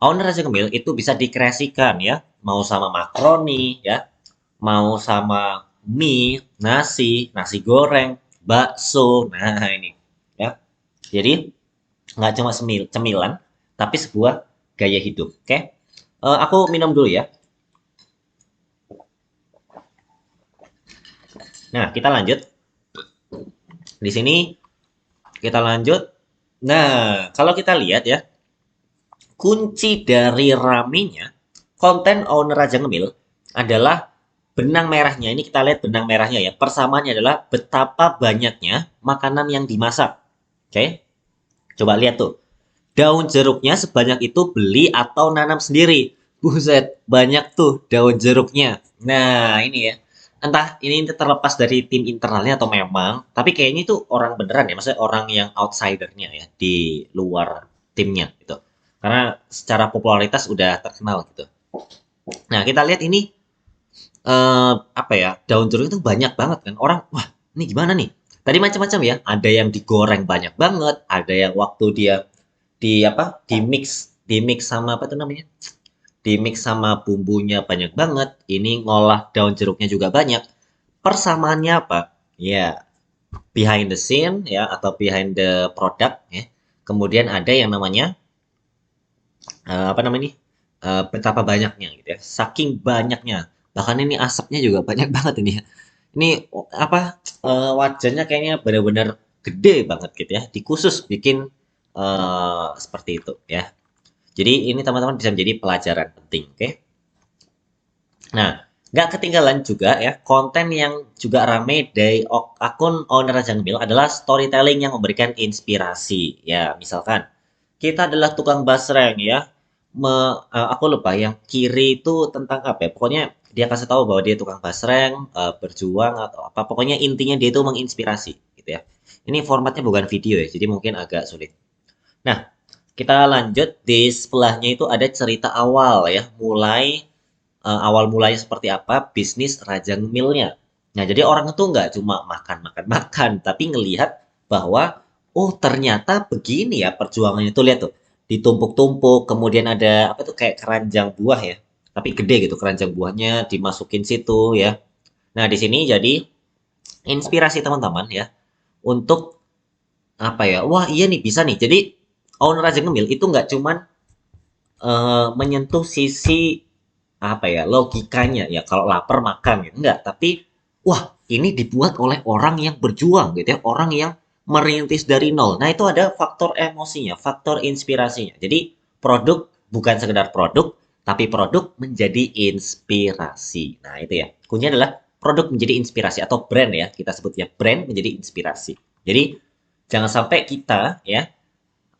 owner Raja Ngemil itu bisa dikreasikan ya. Mau sama makaroni ya, mau sama mie, nasi, nasi goreng, bakso. Nah, ini ya. Jadi nggak cuma cemilan, tapi sebuah gaya hidup. Oke? Aku minum dulu ya. Nah, kita lanjut. Di sini kita lanjut. Nah, kalau kita lihat ya, kunci dari ramenya konten owner Raja Ngemil adalah benang merahnya. Ini kita lihat benang merahnya ya. Persamaannya adalah betapa banyaknya makanan yang dimasak. Oke, coba lihat tuh. Daun jeruknya sebanyak itu beli atau nanam sendiri. Buset, banyak tuh daun jeruknya. Nah, ini ya. Entah ini terlepas dari tim internalnya atau memang, tapi kayaknya itu orang beneran ya, maksudnya orang yang outsidernya ya, di luar timnya gitu. Karena secara popularitas udah terkenal gitu. Nah, kita lihat ini apa ya? Daun jeruk itu banyak banget kan. Orang, wah, ini gimana nih? Tadi macam-macam ya. Ada yang digoreng banyak banget, ada yang waktu dia di apa? Di mix sama apa tuh namanya? Di mix sama bumbunya banyak banget. Ini ngolah daun jeruknya juga banyak. Persamaannya apa? Ya, behind the scene ya atau behind the product ya. Kemudian ada yang namanya apa namanya nih? Betapa banyaknya gitu ya. Saking banyaknya. Bahkan ini asapnya juga banyak banget ini ya. Ini apa wajannya kayaknya benar-benar gede banget gitu ya. Di khusus bikin seperti itu ya. Jadi ini teman-teman bisa menjadi pelajaran penting, oke? Nah, nggak ketinggalan juga ya, konten yang juga rame dari akun owner Jangbil adalah storytelling yang memberikan inspirasi. Ya, misalkan kita adalah tukang basreng ya. Aku lupa yang kiri itu tentang apa ya? Pokoknya dia kasih tahu bahwa dia tukang basreng, berjuang atau apa. Pokoknya intinya dia itu menginspirasi gitu ya. Ini formatnya bukan video ya, jadi mungkin agak sulit. Nah, kita lanjut di sebelahnya itu ada cerita awal ya, awal mulanya seperti apa bisnis Raja Ngemilnya. Nah, jadi orang itu nggak cuma makan, tapi ngelihat bahwa oh ternyata begini ya perjuangannya tuh lihat tuh ditumpuk-tumpuk, kemudian ada apa tuh kayak keranjang buah ya, tapi gede gitu keranjang buahnya dimasukin situ ya. Nah, di sini jadi inspirasi teman-teman ya untuk apa ya? Wah, iya nih bisa nih. Jadi owner Raja Ngemil itu nggak cuman menyentuh sisi apa ya logikanya ya kalau lapar makan gitu enggak tapi wah ini dibuat oleh orang yang berjuang gitu ya orang yang merintis dari nol. Nah itu ada faktor emosinya, faktor inspirasinya. Jadi produk bukan sekedar produk tapi produk menjadi inspirasi. Nah itu ya kuncinya adalah produk menjadi inspirasi atau brand ya kita sebutnya brand menjadi inspirasi. Jadi jangan sampai kita ya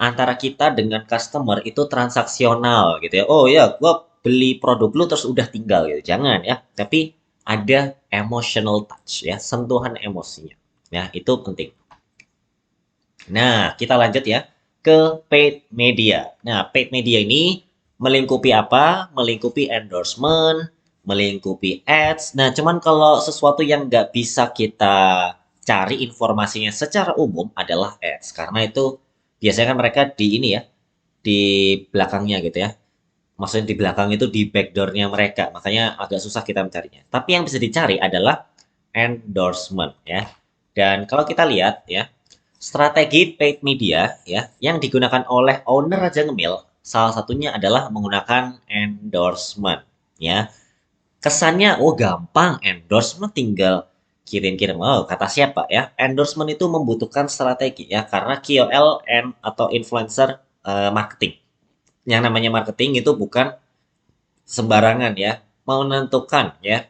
antara kita dengan customer itu transaksional gitu ya. Oh ya, gua beli produk lu terus udah tinggal gitu. Jangan ya. Tapi ada emotional touch ya, sentuhan emosinya. Ya, itu penting. Nah, kita lanjut ya ke paid media. Nah, paid media ini melingkupi apa? Melingkupi endorsement, melingkupi ads. Nah, cuman kalau sesuatu yang nggak bisa kita cari informasinya secara umum adalah ads. Karena itu biasanya kan mereka di ini ya, di belakangnya gitu ya. Maksudnya di belakang itu di backdoornya mereka. Makanya agak susah kita mencarinya. Tapi yang bisa dicari adalah endorsement ya. Dan kalau kita lihat ya, strategi paid media ya yang digunakan oleh owner Raja Ngemil salah satunya adalah menggunakan endorsement ya. Kesannya oh gampang endorsement tinggal kirim-kirim. Oh, kata siapa ya? Endorsement itu membutuhkan strategi ya karena KOL atau influencer marketing. Yang namanya marketing itu bukan sembarangan ya. Menentukan ya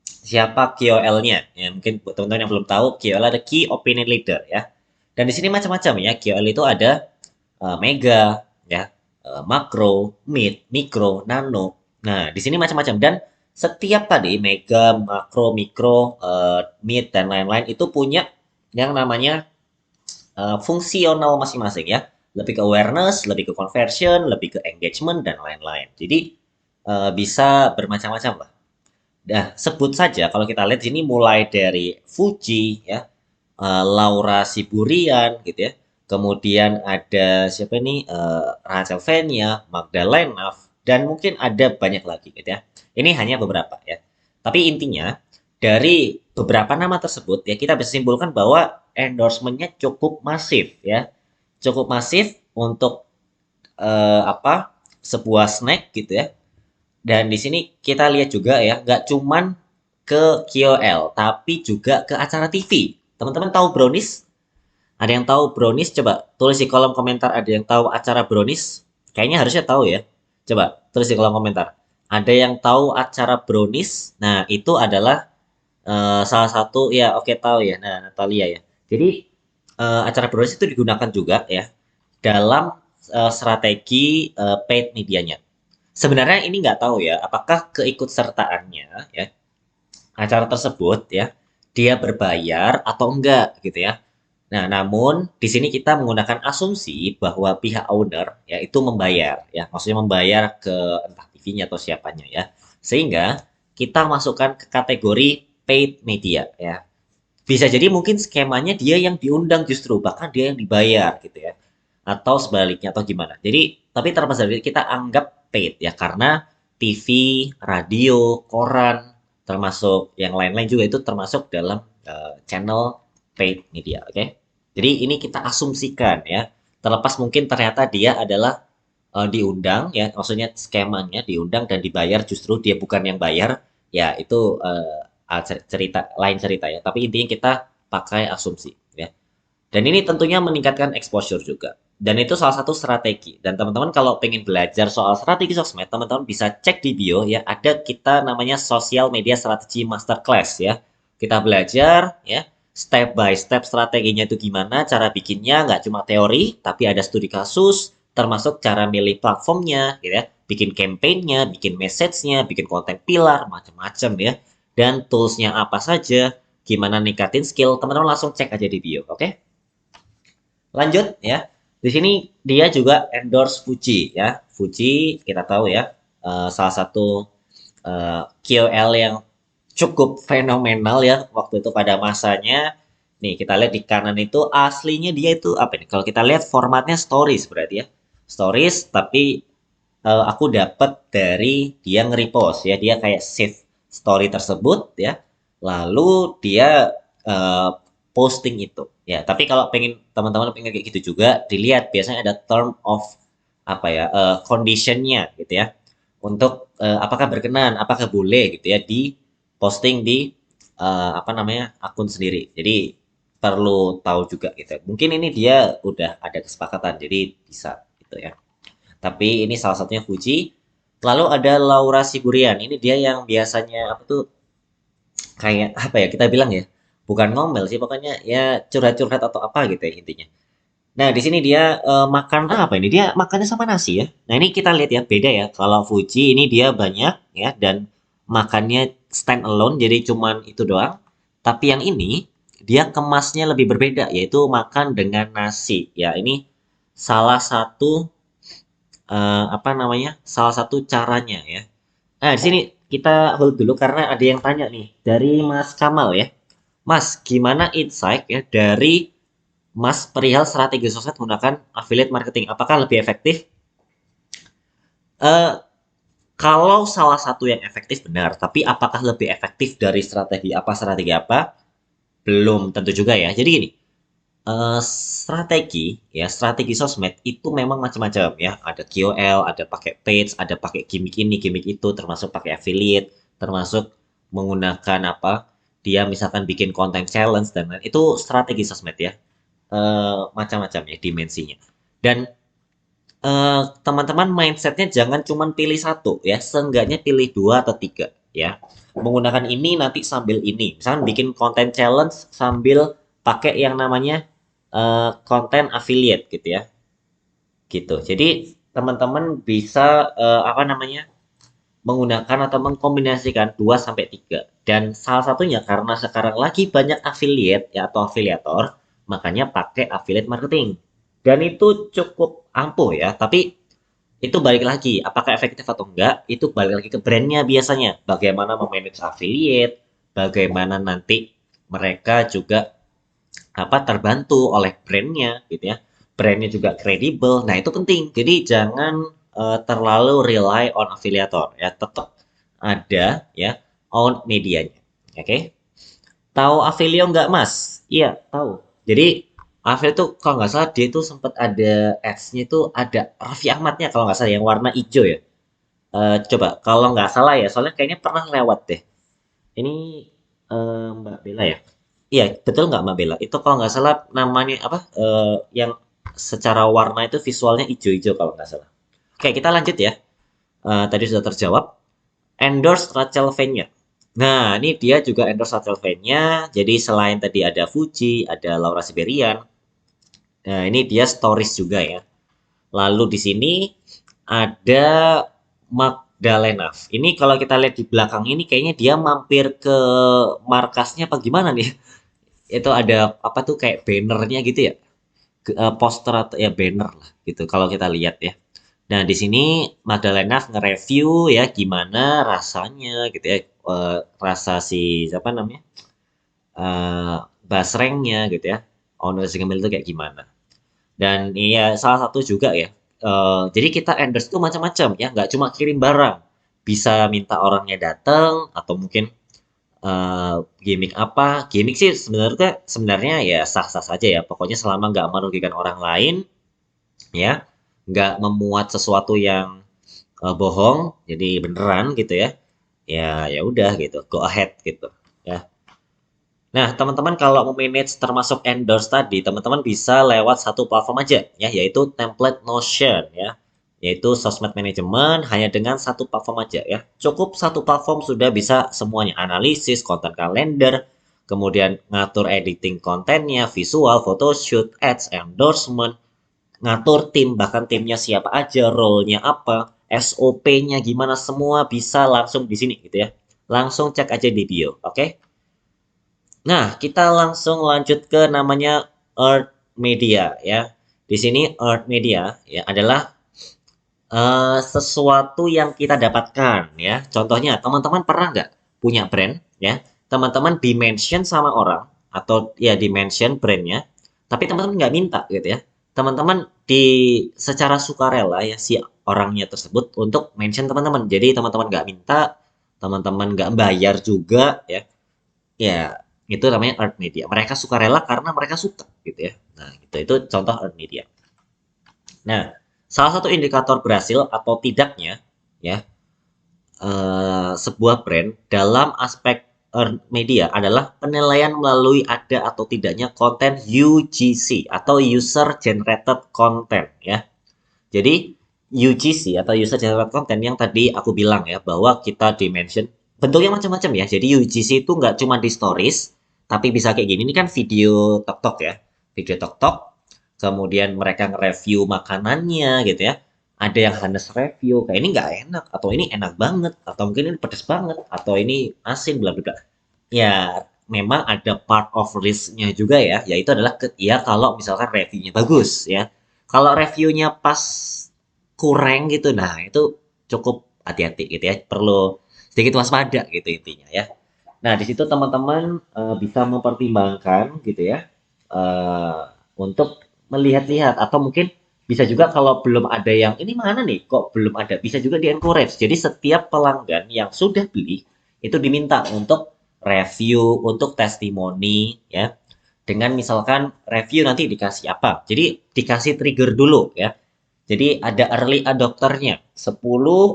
siapa KOL-nya. Ya, mungkin buat teman-teman yang belum tahu, KOL ada Key Opinion Leader ya. Dan di sini macam-macam ya. KOL itu ada mega ya, makro, mid, mikro, nano. Nah, di sini macam-macam dan setiap tadi mega, makro, mikro, mid dan lain-lain itu punya yang namanya fungsional masing-masing ya. Lebih ke awareness, lebih ke conversion, lebih ke engagement dan lain-lain. Jadi bisa bermacam-macam lah. Nah, sebut saja kalau kita lihat sini mulai dari Fuji ya, Laura Siburian gitu ya. Kemudian ada siapa nih? Rachel Fenya, Magdalena, dan mungkin ada banyak lagi gitu ya. Ini hanya beberapa ya. Tapi intinya dari beberapa nama tersebut ya kita bisa simpulkan bahwa endorsementnya cukup masif ya. Cukup masif untuk apa? Sebuah snack gitu ya. Dan di sini kita lihat juga ya, nggak cuman ke KOL, tapi juga ke acara TV. Teman-teman tahu Brownies? Ada yang tahu Brownies? Coba tulis di kolom komentar. Ada yang tahu acara Brownies? Kayaknya harusnya tahu ya. Coba tulis di kolom komentar. Ada yang tahu acara Brownies? Nah, itu adalah salah satu ya oke tahu ya. Nah, Natalia ya. Jadi acara Brownies itu digunakan juga ya dalam strategi paid medianya. Sebenarnya ini nggak tahu ya, apakah keikutsertaannya ya acara tersebut ya dia berbayar atau enggak gitu ya. Nah, namun di sini kita menggunakan asumsi bahwa pihak owner ya itu membayar ya, maksudnya membayar ke entah TV-nya atau siapanya ya. Sehingga kita masukkan ke kategori paid media ya. Bisa jadi mungkin skemanya dia yang diundang justru, bahkan dia yang dibayar gitu ya. Atau sebaliknya atau gimana. Jadi, tapi terlepas dari itu kita anggap paid ya karena TV, radio, koran, termasuk yang lain-lain juga itu termasuk dalam channel paid media, oke? Jadi ini kita asumsikan ya. Terlepas mungkin ternyata dia adalah diundang ya, maksudnya skemanya diundang dan dibayar justru dia bukan yang bayar, ya itu cerita lain cerita ya. Tapi intinya kita pakai asumsi ya. Dan ini tentunya meningkatkan exposure juga. Dan itu salah satu strategi. Dan teman-teman kalau pengen belajar soal strategi sosmed, teman-teman bisa cek di bio ya. Ada kita namanya Social Media Strategy Masterclass ya. Kita belajar ya step by step strateginya itu gimana, cara bikinnya nggak cuma teori, tapi ada studi kasus, termasuk cara milih platformnya, gitu ya, bikin campaign-nya, bikin message-nya, bikin konten pilar, macam-macam ya, dan tools-nya apa saja, gimana ningkatin skill, teman-teman langsung cek aja di bio, oke? Lanjut ya, di sini dia juga endorse Fuji ya, Fuji kita tahu ya, salah satu KOL yang cukup fenomenal ya waktu itu pada masanya. Nih, kita lihat di kanan itu aslinya dia itu apa nih? Kalau kita lihat formatnya stories berarti ya. Stories tapi aku dapat dari dia nge-repost ya. Dia kayak save story tersebut ya. Lalu dia eh, posting itu. Ya, tapi kalau pengen teman-teman pengen kayak gitu juga, dilihat biasanya ada term of apa ya, conditionnya gitu ya. Untuk apakah berkenan, apakah boleh gitu ya di posting di apa namanya akun sendiri. Jadi perlu tahu juga gitu. Mungkin ini dia udah ada kesepakatan, jadi bisa gitu ya. Tapi ini salah satunya Fuji. Lalu ada Laura Sigurian. Ini dia yang biasanya apa tuh kayak apa ya kita bilang ya, bukan ngomel sih pokoknya ya curhat-curhat atau apa gitu ya intinya. Nah, di sini dia makan apa ini? Dia makannya sama nasi ya. Nah, ini kita lihat ya, beda ya. Kalau Fuji ini dia banyak ya dan makannya stand alone jadi cuman itu doang. Tapi yang ini dia kemasnya lebih berbeda yaitu makan dengan nasi. Ya, ini salah satu apa namanya? Salah satu caranya ya. Nah, di sini kita hold dulu karena ada yang tanya nih dari Mas Kamal ya. Mas, gimana insight ya dari Mas perihal strategi sosmed menggunakan affiliate marketing? Apakah lebih efektif? Eh, kalau salah satu yang efektif benar, tapi apakah lebih efektif dari strategi apa? Belum tentu juga ya. Jadi gini, strategi sosmed itu memang macam-macam ya. Ada KOL, ada pakai page, ada pakai gimmick ini, gimmick itu, termasuk pakai affiliate, termasuk menggunakan apa? Dia misalkan bikin konten challenge dan lain. Itu strategi sosmed ya. Macam-macam ya dimensinya. Dan teman-teman mindsetnya jangan cuma pilih satu ya, seenggaknya pilih dua atau tiga ya. Menggunakan ini nanti sambil ini, misalnya bikin konten challenge sambil pakai yang namanya konten affiliate gitu ya, gitu. Jadi teman-teman bisa apa namanya menggunakan atau mengkombinasikan 2 sampai 3. Dan salah satunya karena sekarang lagi banyak affiliate ya atau afiliator, makanya pakai affiliate marketing. Dan itu cukup ampuh ya, tapi itu balik lagi, apakah efektif atau enggak, itu balik lagi ke brandnya biasanya. Bagaimana memanage affiliate, bagaimana nanti mereka juga terbantu oleh brandnya gitu ya. Brandnya juga kredibel. Nah, itu penting. Jadi jangan terlalu rely on affiliator ya. Tetap ada ya own medianya. Oke. Okay? Tahu Avelio nggak, Mas? Iya, tahu. Jadi Avelio tuh kalau nggak salah dia tuh sempat ada ads-nya itu ada Raffi Ahmadnya kalau nggak salah yang warna hijau ya. Coba kalau nggak salah ya, soalnya kayaknya pernah lewat deh. Ini Mbak Bella ya? Iya, betul nggak Mbak Bella? Itu kalau nggak salah namanya apa? Yang secara warna itu visualnya hijau-hijau kalau nggak salah. Oke, kita lanjut ya. Tadi sudah terjawab. Endorse Rachel Fenya. Nah, ini dia juga endorse Rachel Fenya. Jadi selain tadi ada Fuji, ada Laura Siberian. Nah, ini dia stories juga ya. Lalu di sini ada Magdalena. Ini kalau kita lihat di belakang ini kayaknya dia mampir ke markasnya apa gimana nih? Itu ada apa tuh kayak bannernya gitu ya? Poster atau ya banner lah gitu kalau kita lihat ya. Nah, di sini Magdalena nge-review ya gimana rasanya gitu ya. Rasa si siapa namanya? Basrengnya gitu ya. Owner Singamil itu kayak gimana. Dan iya salah satu juga ya. Jadi kita endorse itu macam-macam ya, nggak cuma kirim barang. Bisa minta orangnya datang atau mungkin gimmick apa? Gimmick sih sebenarnya ya sah-sah saja ya. Pokoknya selama nggak merugikan orang lain, ya, nggak memuat sesuatu yang bohong, jadi beneran gitu ya. Ya udah gitu, go ahead gitu. Ya. Nah, teman-teman kalau mau manage termasuk endorse tadi, teman-teman bisa lewat satu platform aja ya, yaitu template Notion ya. Yaitu sosmed manajemen hanya dengan satu platform aja ya. Cukup satu platform sudah bisa semuanya, analisis, konten kalender, kemudian ngatur editing kontennya, visual, photoshoot, ads, endorsement, ngatur tim, bahkan timnya siapa aja, role-nya apa, SOP-nya gimana, semua bisa langsung di sini gitu ya. Langsung cek aja di bio, oke? Nah, kita langsung lanjut ke namanya Earth Media ya. Di sini Earth Media ya adalah sesuatu yang kita dapatkan ya. Contohnya, teman-teman pernah nggak punya brand ya? Teman-teman di-mention sama orang atau ya di-mention brandnya, tapi teman-teman nggak minta gitu ya. Teman-teman secara sukarela ya si orangnya tersebut untuk mention teman-teman. Jadi teman-teman nggak minta, teman-teman nggak bayar juga ya. Ya, itu namanya earned media. Mereka sukarela karena mereka suka gitu ya. Nah, gitu itu contoh earned media. Nah, salah satu indikator berhasil atau tidaknya ya sebuah brand dalam aspek earned media adalah penilaian melalui ada atau tidaknya konten UGC atau user generated content ya. Jadi UGC atau user generated content yang tadi aku bilang ya bahwa kita dimension bentuknya macam-macam ya. Jadi UGC itu nggak cuma di stories, tapi bisa kayak gini. Ini kan video tok-tok ya, video tok-tok. Kemudian mereka nge-review makanannya gitu ya. Ada yang Hanes review kayak ini nggak enak atau ini enak banget atau mungkin ini pedas banget atau ini asin bla bla bla. Ya memang ada part of risk-nya juga ya, yaitu adalah ya kalau misalkan reviewnya bagus ya. Kalau reviewnya pas kurang gitu, nah itu cukup hati-hati gitu ya. Perlu sedikit waspada gitu intinya ya. Nah, di situ teman-teman bisa mempertimbangkan gitu ya untuk melihat-lihat atau mungkin bisa juga kalau belum ada yang ini mana nih kok belum ada bisa juga di encourage. Jadi setiap pelanggan yang sudah beli itu diminta untuk review, untuk testimoni ya. Dengan misalkan review nanti dikasih apa. Jadi dikasih trigger dulu ya. Jadi ada early adopternya 10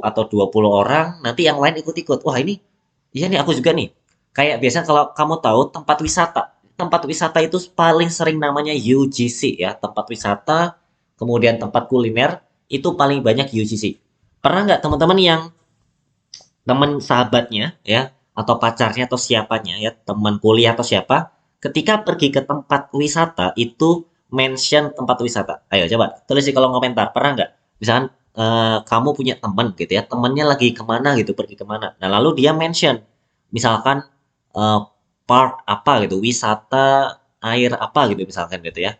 atau 20 orang, nanti yang lain ikut-ikut. Wah, ini iya nih aku juga nih. Kayak biasanya kalau kamu tahu tempat wisata. Tempat wisata itu paling sering namanya UGC ya, tempat wisata, kemudian tempat kuliner itu paling banyak UGC. Pernah nggak teman-teman yang teman sahabatnya ya atau pacarnya atau siapanya ya, teman kuliah atau siapa, ketika pergi ke tempat wisata itu mention tempat wisata. Ayo coba tulis di kolom komentar, pernah nggak? Misalkan kamu punya teman gitu ya, temennya lagi kemana gitu, pergi kemana. Nah, lalu dia mention, misalkan eh, park apa gitu, wisata air apa gitu misalkan gitu ya.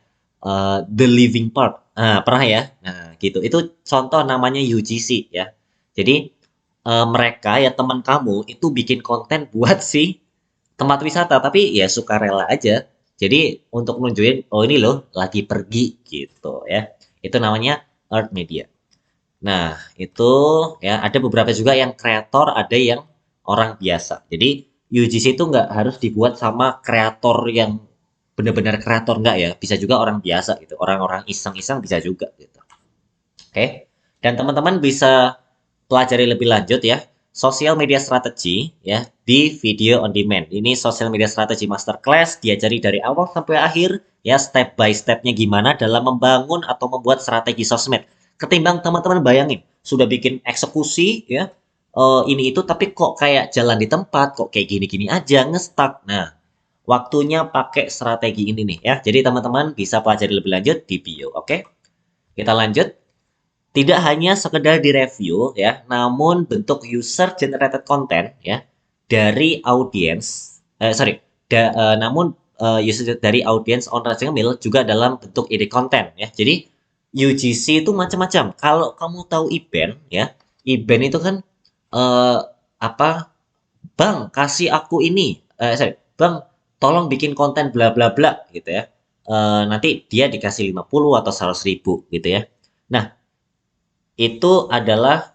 The Living Park. Nah, pernah ya? Nah, gitu. Itu contoh namanya UGC ya. Jadi mereka ya teman kamu itu bikin konten buat si tempat wisata, tapi ya sukarela aja. Jadi untuk nunjukin, oh ini loh lagi pergi gitu ya. Itu namanya earned media. Nah, itu ya ada beberapa juga yang kreator, ada yang orang biasa. Jadi UGC itu nggak harus dibuat sama kreator yang benar-benar kreator nggak ya. Bisa juga orang biasa gitu. Orang-orang iseng-iseng bisa juga gitu. Oke. Dan teman-teman bisa pelajari lebih lanjut ya. Social media strategy ya di video on demand. Ini social media strategy masterclass diajari dari awal sampai akhir ya step by stepnya gimana dalam membangun atau membuat strategi sosmed. Ketimbang teman-teman bayangin sudah bikin eksekusi ya ini itu tapi kok kayak jalan di tempat kok kayak gini-gini aja ngestak. Nah, waktunya pakai strategi ini nih ya. Jadi teman-teman bisa pelajari lebih lanjut di bio. Oke, kita lanjut. Tidak hanya sekedar direview ya, namun bentuk user generated content ya dari audiens namun user dari audiens on Raja Ngemil juga dalam bentuk ide konten ya. Jadi UGC itu macam-macam. Kalau kamu tahu event ya, event itu kan eh, apa? Bang, kasih aku ini. Bang, tolong bikin konten bla bla bla gitu ya. Nanti dia dikasih 50 atau 100 ribu gitu ya. Nah, itu adalah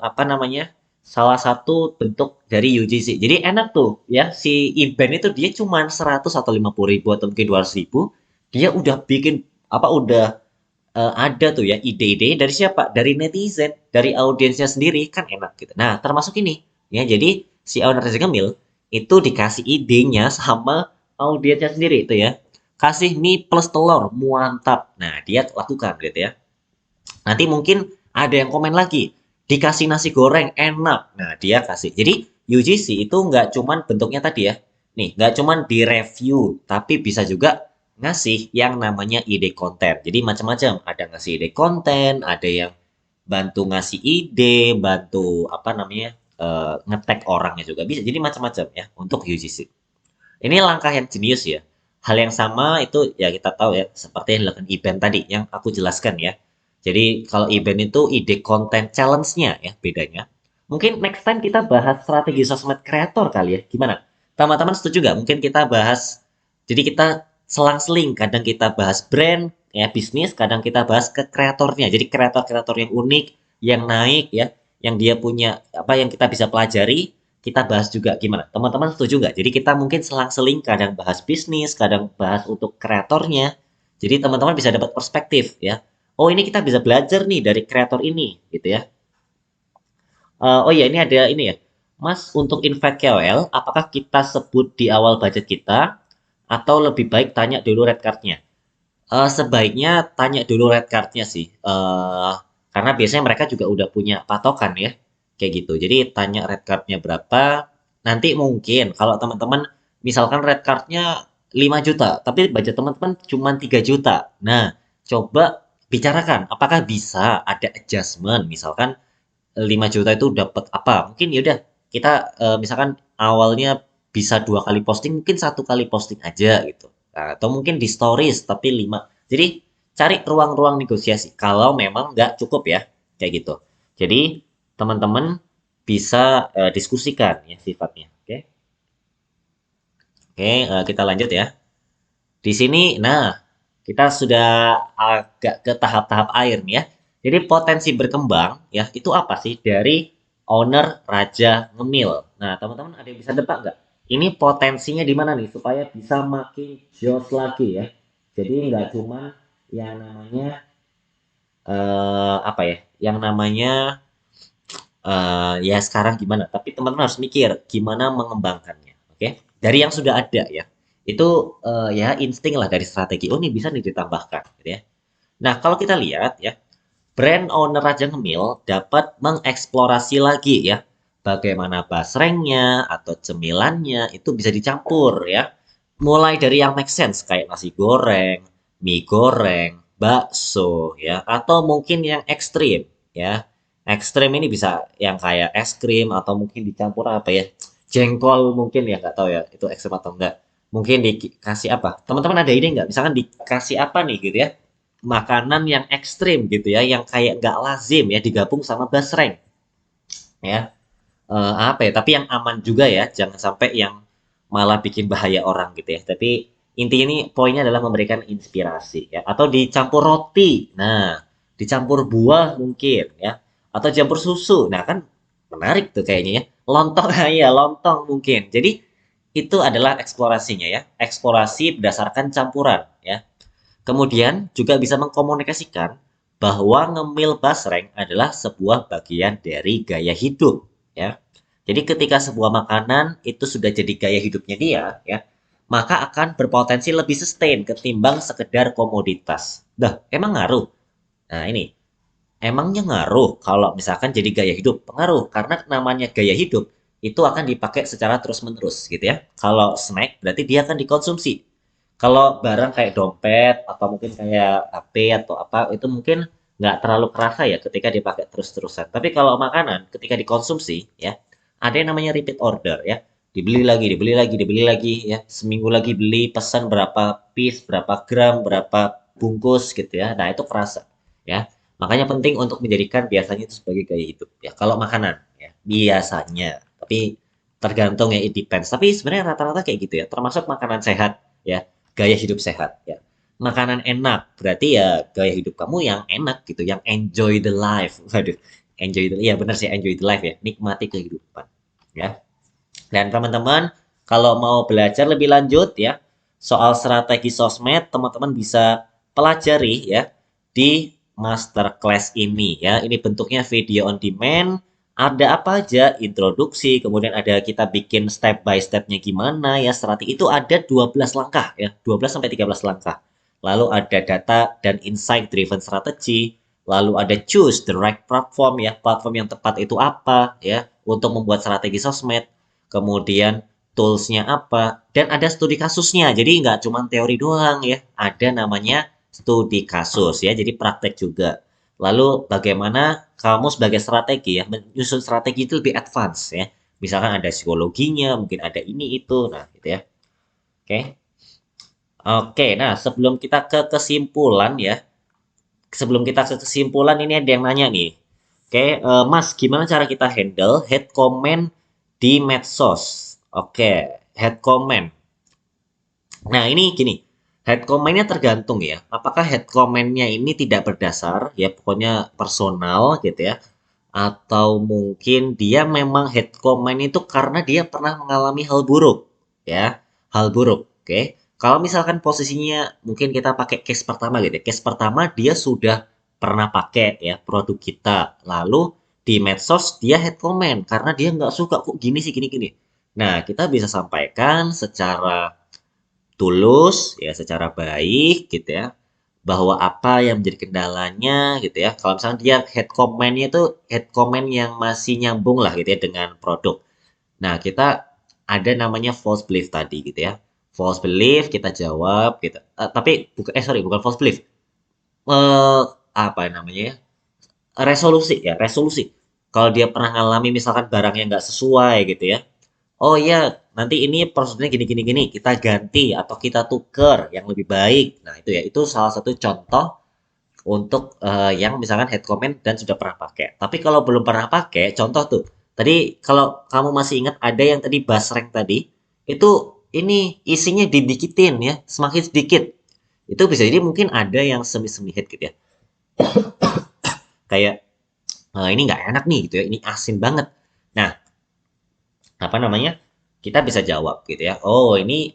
apa namanya, salah satu bentuk dari UGC. Jadi enak tuh ya, si event itu dia cuma 100 atau 50 ribu atau mungkin 200 ribu, dia udah bikin apa udah ada tuh ya ide-ide dari siapa? Dari netizen, dari audiensnya sendiri kan enak gitu. Nah, termasuk ini ya. Jadi si owner Reza Gemil itu dikasih idenya sama audiensnya sendiri itu ya. Kasih mie plus telur, mantap. Nah, dia lakukan gitu ya. Nanti mungkin ada yang komen lagi, dikasih nasi goreng enak. Nah, dia kasih. Jadi UGC itu nggak cuman bentuknya tadi ya. Nih, nggak cuman di review, tapi bisa juga ngasih yang namanya ide konten. Jadi macam-macam. Ada ngasih ide konten, ada yang bantu ngasih ide, bantu apa namanya ngetek orangnya juga bisa. Jadi macam-macam ya untuk UGC. Ini langkah yang jenius ya. Hal yang sama itu ya kita tahu ya, seperti yang dilakukan event tadi yang aku jelaskan ya. Jadi kalau event itu ide konten challenge-nya ya bedanya. Mungkin next time kita bahas strategi sosmed kreator kali ya. Gimana? Teman-teman setuju nggak? Mungkin kita bahas, jadi kita selang-seling. Kadang kita bahas brand, ya bisnis, kadang kita bahas ke kreatornya. Jadi kreator-kreator yang unik, yang naik ya, yang dia punya apa yang kita bisa pelajari, kita bahas juga gimana? Teman-teman setuju nggak? Jadi kita mungkin selang-seling kadang bahas bisnis, kadang bahas untuk kreatornya. Jadi teman-teman bisa dapat perspektif ya. Oh ini kita bisa belajar nih dari kreator ini gitu ya. Oh iya ini ada ini ya. Mas untuk invite KOL, apakah kita sebut di awal budget kita atau lebih baik tanya dulu red card-nya? Sebaiknya tanya dulu red card-nya sih. Karena biasanya mereka juga udah punya patokan ya. Kayak gitu. Jadi tanya red card-nya berapa. Nanti mungkin kalau teman-teman misalkan red card-nya 5 juta, tapi budget teman-teman cuma 3 juta. Nah, coba bicarakan apakah bisa ada adjustment. Misalkan 5 juta itu dapat apa? Mungkin ya udah kita misalkan awalnya bisa 2 kali posting, mungkin 1 kali posting aja gitu. Nah, atau mungkin di stories tapi 5. Jadi cari ruang-ruang negosiasi kalau memang nggak cukup ya kayak gitu. Jadi teman-teman bisa diskusikan ya sifatnya. Oke. Oke, kita lanjut ya. Di sini, nah, kita sudah agak ke tahap-tahap air nih ya. Jadi potensi berkembang ya, itu apa sih dari owner Raja Ngemil? Nah, teman-teman ada yang bisa tebak nggak? Ini potensinya di mana nih supaya bisa makin jos lagi ya. Jadi nggak cuma yang namanya apa ya? Yang namanya ya sekarang gimana? Tapi teman-teman harus mikir gimana mengembangkannya. Oke? Dari yang sudah ada ya. Itu ya insting lah dari strategi. Oh, ini bisa nih ditambahkan gitu ya. Nah, kalau kita lihat ya, brand owner Raja Ngemil dapat mengeksplorasi lagi ya, bagaimana basrengnya atau cemilannya itu bisa dicampur ya. Mulai dari yang make sense kayak nasi goreng, mie goreng, bakso ya, atau mungkin yang ekstrim ya. Ekstrim ini bisa yang kayak es krim atau mungkin dicampur apa ya? Jengkol mungkin ya, nggak tahu ya itu ekstrim atau enggak. Mungkin dikasih apa? Teman-teman ada ide nggak? Misalkan dikasih apa nih gitu ya? Makanan yang ekstrim gitu ya, yang kayak nggak lazim ya digabung sama basreng ya. Apa ya, tapi yang aman juga ya, jangan sampai yang malah bikin bahaya orang gitu ya. Tapi intinya ini poinnya adalah memberikan inspirasi ya, atau dicampur roti. Nah, dicampur buah mungkin ya, atau campur susu. Nah, kan menarik tuh kayaknya ya. Lontong ya, lontong mungkin. Jadi itu adalah eksplorasinya ya, eksplorasi berdasarkan campuran ya. Kemudian juga bisa mengkomunikasikan bahwa ngemil basreng adalah sebuah bagian dari gaya hidup ya. Jadi ketika sebuah makanan itu sudah jadi gaya hidupnya dia ya, maka akan berpotensi lebih sustain ketimbang sekedar komoditas. Dah, emang ngaruh? Nah, ini emangnya ngaruh kalau misalkan jadi gaya hidup? Pengaruh, karena namanya gaya hidup itu akan dipakai secara terus-menerus gitu ya. Kalau snack berarti dia akan dikonsumsi. Kalau barang kayak dompet atau mungkin kayak HP atau apa itu mungkin nggak terlalu kerasa ya ketika dipakai terus-terusan. Tapi kalau makanan ketika dikonsumsi ya ada yang namanya repeat order ya. Dibeli lagi, dibeli lagi, dibeli lagi ya. Seminggu lagi beli, pesan berapa piece, berapa gram, berapa bungkus gitu ya. Nah, itu kerasa ya. Makanya penting untuk menjadikan biasanya itu sebagai gaya hidup ya. Kalau makanan ya biasanya, tapi tergantung ya, it depends. Tapi sebenarnya rata-rata kayak gitu ya. Termasuk makanan sehat ya, gaya hidup sehat ya. Makanan enak berarti ya gaya hidup kamu yang enak gitu, yang enjoy the life. Waduh, enjoy the, ya benar sih, enjoy the life ya, nikmati kehidupan ya. Dan teman-teman kalau mau belajar lebih lanjut ya soal strategi sosmed, teman-teman bisa pelajari ya di masterclass ini ya. Ini bentuknya video on demand. Ada apa aja? Introduksi, kemudian ada kita bikin step by stepnya gimana ya, strategi itu ada 12 langkah ya, 12 sampai 13 langkah. Lalu ada data dan insight driven strategi, lalu ada choose the right platform ya, platform yang tepat itu apa ya untuk membuat strategi sosmed. Kemudian toolsnya apa, dan ada studi kasusnya. Jadi nggak cuma teori doang ya, ada namanya studi kasus ya, jadi praktek juga. Lalu bagaimana kamu sebagai strategi ya, menyusun strategi itu lebih advance ya. Misalkan ada psikologinya, mungkin ada ini itu, nah gitu ya. Oke. Oke, nah sebelum kita ke kesimpulan ya, sebelum kita ke kesimpulan ini ada yang nanya nih. Oke, Mas, gimana cara kita handle hate comment di medsos? Oke, head comment. Nah, ini gini, head comment-nya tergantung ya. Apakah head comment-nya ini tidak berdasar, ya pokoknya personal gitu ya. Atau mungkin dia memang head comment itu karena dia pernah mengalami hal buruk, ya. Hal buruk, oke. Kalau misalkan posisinya mungkin kita pakai case pertama gitu ya. Case pertama dia sudah pernah pakai ya produk kita. Lalu di medsos dia head comment karena dia nggak suka kok gini sih gini-gini. Nah, kita bisa sampaikan secara tulus ya, secara baik gitu ya, bahwa apa yang menjadi kendalanya gitu ya. Kalau misalnya dia head comment-nya itu head comment yang masih nyambung lah gitu ya dengan produk. Nah, kita ada namanya false belief tadi gitu ya. False belief kita jawab gitu. Tapi bukan sorry, bukan false belief. Eh apa namanya ya? Resolusi ya, resolusi. Kalau dia pernah ngalami misalkan barangnya nggak sesuai gitu ya. Oh iya, nanti ini prosedurnya gini gini gini, kita ganti atau kita tuker yang lebih baik. Nah, itu ya, itu salah satu contoh untuk yang misalkan head comment dan sudah pernah pakai. Tapi kalau belum pernah pakai, contoh tuh. Tadi kalau kamu masih ingat ada yang tadi basreng tadi, itu ini isinya didikitin ya, semakin sedikit. Itu bisa jadi mungkin ada yang semi-semi head gitu ya. Kayak ini nggak enak nih gitu ya, ini asin banget. Nah, apa namanya? Kita bisa jawab gitu ya. Oh, ini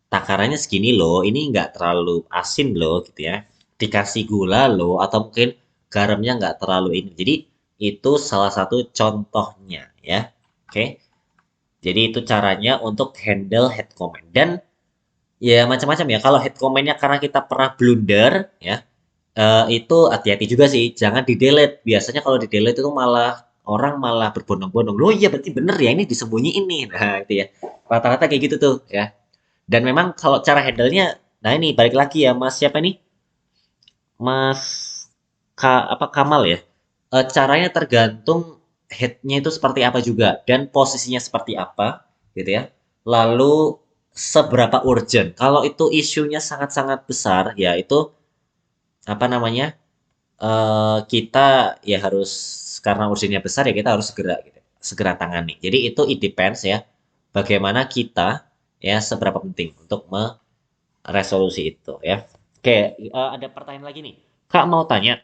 takarannya segini loh, ini nggak terlalu asin loh gitu ya. Dikasih gula loh, atau mungkin garamnya nggak terlalu ini. Jadi itu salah satu contohnya ya. Oke. Jadi itu caranya untuk handle head comment. Dan ya macam-macam ya. Kalau head commentnya karena kita pernah blunder ya, itu hati-hati juga sih. Jangan di delete. Biasanya kalau di delete itu malah orang malah berbondong-bondong. Loh iya berarti bener ya ini disembunyiin nih. Nah itu ya. Rata-rata kayak gitu tuh ya. Dan memang kalau cara handle-nya, nah ini balik lagi ya Mas siapa nih? Mas Kamal ya, caranya tergantung headnya itu seperti apa juga dan posisinya seperti apa gitu ya. Lalu seberapa urgent. Kalau itu isunya sangat-sangat besar, ya itu apa namanya? Kita ya harus karena urgennya besar ya kita harus segera gitu, segera tangani. Jadi itu it depends ya, bagaimana kita ya seberapa penting untuk meresolusi itu ya. Oke, ada pertanyaan lagi nih. Kak mau tanya,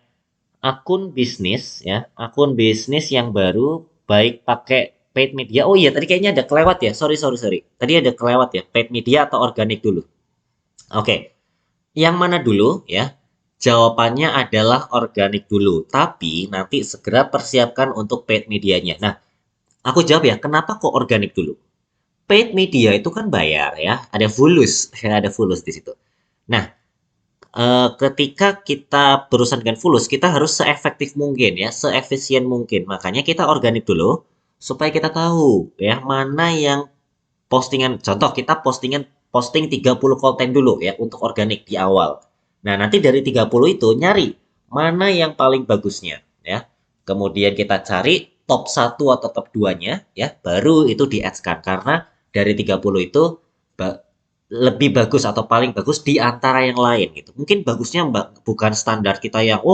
akun bisnis yang baru baik pakai paid media. Oh iya, tadi kayaknya ada kelewat ya. Sorry, sorry, sorry. Tadi ada kelewat ya. Paid media atau organik dulu. Oke, yang mana dulu ya? Jawabannya adalah organik dulu. Tapi nanti segera persiapkan untuk paid medianya. Nah, aku jawab ya, kenapa kok organik dulu? Paid media itu kan bayar ya, ada fulus, ya ada fulus di situ. Nah, ketika kita berurusan dengan fulus, kita harus seefektif mungkin ya, seefisien mungkin. Makanya kita organik dulu supaya kita tahu ya mana yang postingan. Contoh kita posting 30 konten dulu ya untuk organik di awal. Nah, nanti dari 30 itu nyari mana yang paling bagusnya ya. Kemudian kita cari top 1 atau top 2-nya ya, baru itu di-ads-kan karena dari 30 itu lebih bagus atau paling bagus di antara yang lain gitu. Mungkin bagusnya bukan standar kita yang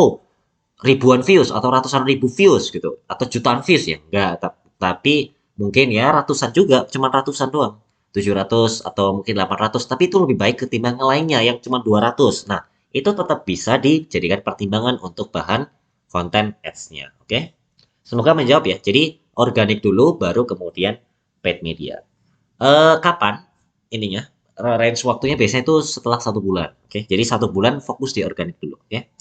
ribuan views atau ratusan ribu views gitu atau jutaan views ya. Enggak, tapi mungkin ya ratusan juga, cuma ratusan doang. 700 atau mungkin 800, tapi itu lebih baik ketimbang yang lainnya yang cuma 200. Nah, itu tetap bisa dijadikan pertimbangan untuk bahan konten ads-nya. Oke? Semoga menjawab ya. Jadi organik dulu baru kemudian paid media. Kapan ininya? Range waktunya biasanya itu setelah 1 bulan. Oke, jadi 1 bulan fokus di organik dulu. Oke.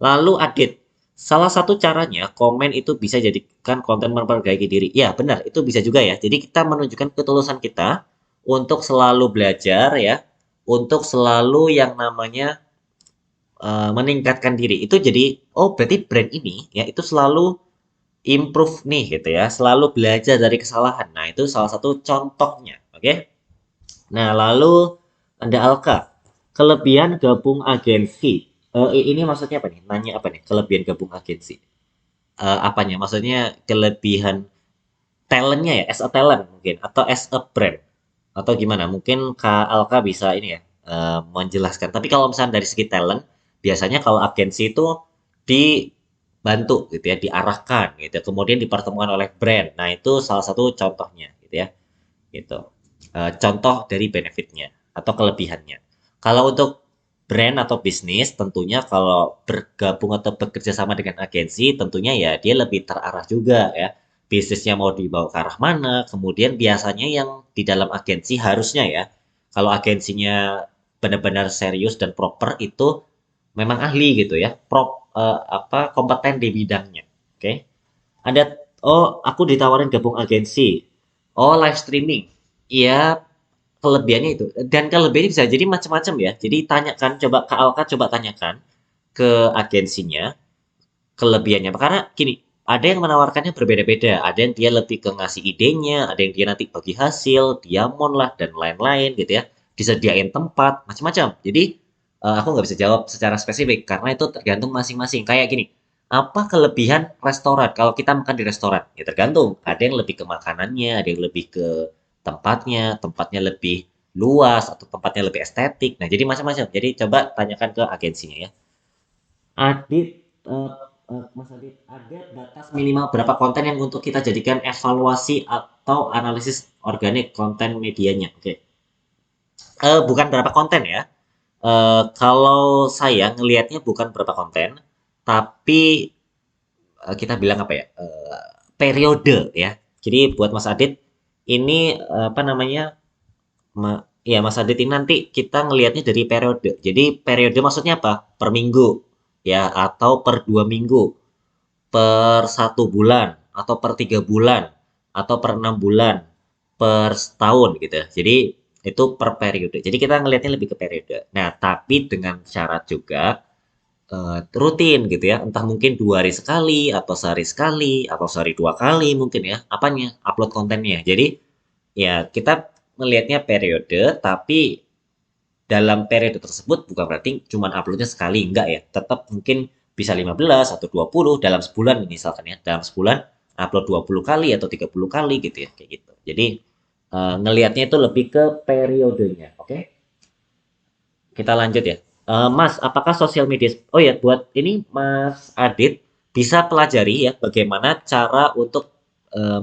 Lalu Adit, salah satu caranya komen itu bisa jadikan konten memperbaiki diri. Ya, benar, itu bisa juga ya. Jadi kita menunjukkan ketulusan kita untuk selalu belajar ya, untuk selalu yang namanya meningkatkan diri. Itu jadi, oh berarti brand ini ya itu selalu improve nih gitu ya, selalu belajar dari kesalahan. Nah, itu salah satu contohnya. Oke. Nah, lalu ada Alka, kelebihan gabung agensi. Ini maksudnya apa nih? Nanya apa nih? Kelebihan gabung agensi. Apanya? Maksudnya kelebihan talentnya ya, as a talent mungkin, atau as a brand, atau gimana? Mungkin Kak Alka bisa ini ya, menjelaskan. Tapi kalau misalnya dari segi talent, biasanya kalau agensi itu dibantu gitu ya, diarahkan gitu, kemudian dipertemukan oleh brand. Nah, itu salah satu contohnya gitu ya, gitu. Contoh dari benefitnya atau kelebihannya. Kalau untuk brand atau bisnis, tentunya kalau bergabung atau bekerja sama dengan agensi, tentunya ya dia lebih terarah juga ya. Bisnisnya mau dibawa ke arah mana, kemudian biasanya yang di dalam agensi harusnya ya, kalau agensinya benar-benar serius dan proper itu memang ahli gitu ya, kompeten di bidangnya. Oke. Ada, oh aku ditawarin gabung agensi. Oh, live streaming. Iya, kelebihannya itu. Dan kelebihannya bisa jadi macam-macam ya. Jadi tanyakan, coba Kak Alka coba tanyakan ke agensinya kelebihannya. Karena gini, ada yang menawarkannya berbeda-beda. Ada yang dia lebih ke ngasih idenya, ada yang dia nanti bagi hasil, diamond lah dan lain-lain gitu ya. Disediain tempat, macam-macam. Jadi aku nggak bisa jawab secara spesifik karena itu tergantung masing-masing. Kayak gini, apa kelebihan restoran? Kalau kita makan di restoran, ya tergantung. Ada yang lebih ke makanannya, ada yang lebih ke tempatnya lebih luas atau tempatnya lebih estetik. Nah, jadi macam-macam. Jadi coba tanyakan ke agensinya ya. Adit, Mas Adit, ada batas minimal berapa konten yang untuk kita jadikan evaluasi atau analisis organik konten medianya? Oke. Bukan berapa konten ya. Kalau saya ngelihatnya bukan berapa konten, tapi kita bilang apa ya? Periode ya. Jadi buat Mas Adit ini apa namanya? Ya Mas Adit ini nanti kita ngelihatnya dari periode. Jadi periode maksudnya apa? Per minggu ya atau per 2 minggu, per 1 bulan atau per 3 bulan atau per 6 bulan, per setahun gitu. Jadi itu per periode. Jadi kita ngelihatnya lebih ke periode. Nah, tapi dengan syarat juga rutin gitu ya. Entah mungkin 2 hari sekali atau sehari sekali atau sehari 2 kali mungkin ya. Apanya? Upload kontennya. Jadi ya kita melihatnya periode, tapi dalam periode tersebut bukan berarti cuma uploadnya sekali, enggak ya. Tetap mungkin bisa 15 atau 20 dalam sebulan misalkan ya. Dalam sebulan upload 20 kali atau 30 kali gitu ya, kayak gitu. Jadi ngelihatnya itu lebih ke periodenya, oke? Kita lanjut ya. Mas, apakah sosial media oh ya buat ini Mas Adit bisa pelajari ya bagaimana cara untuk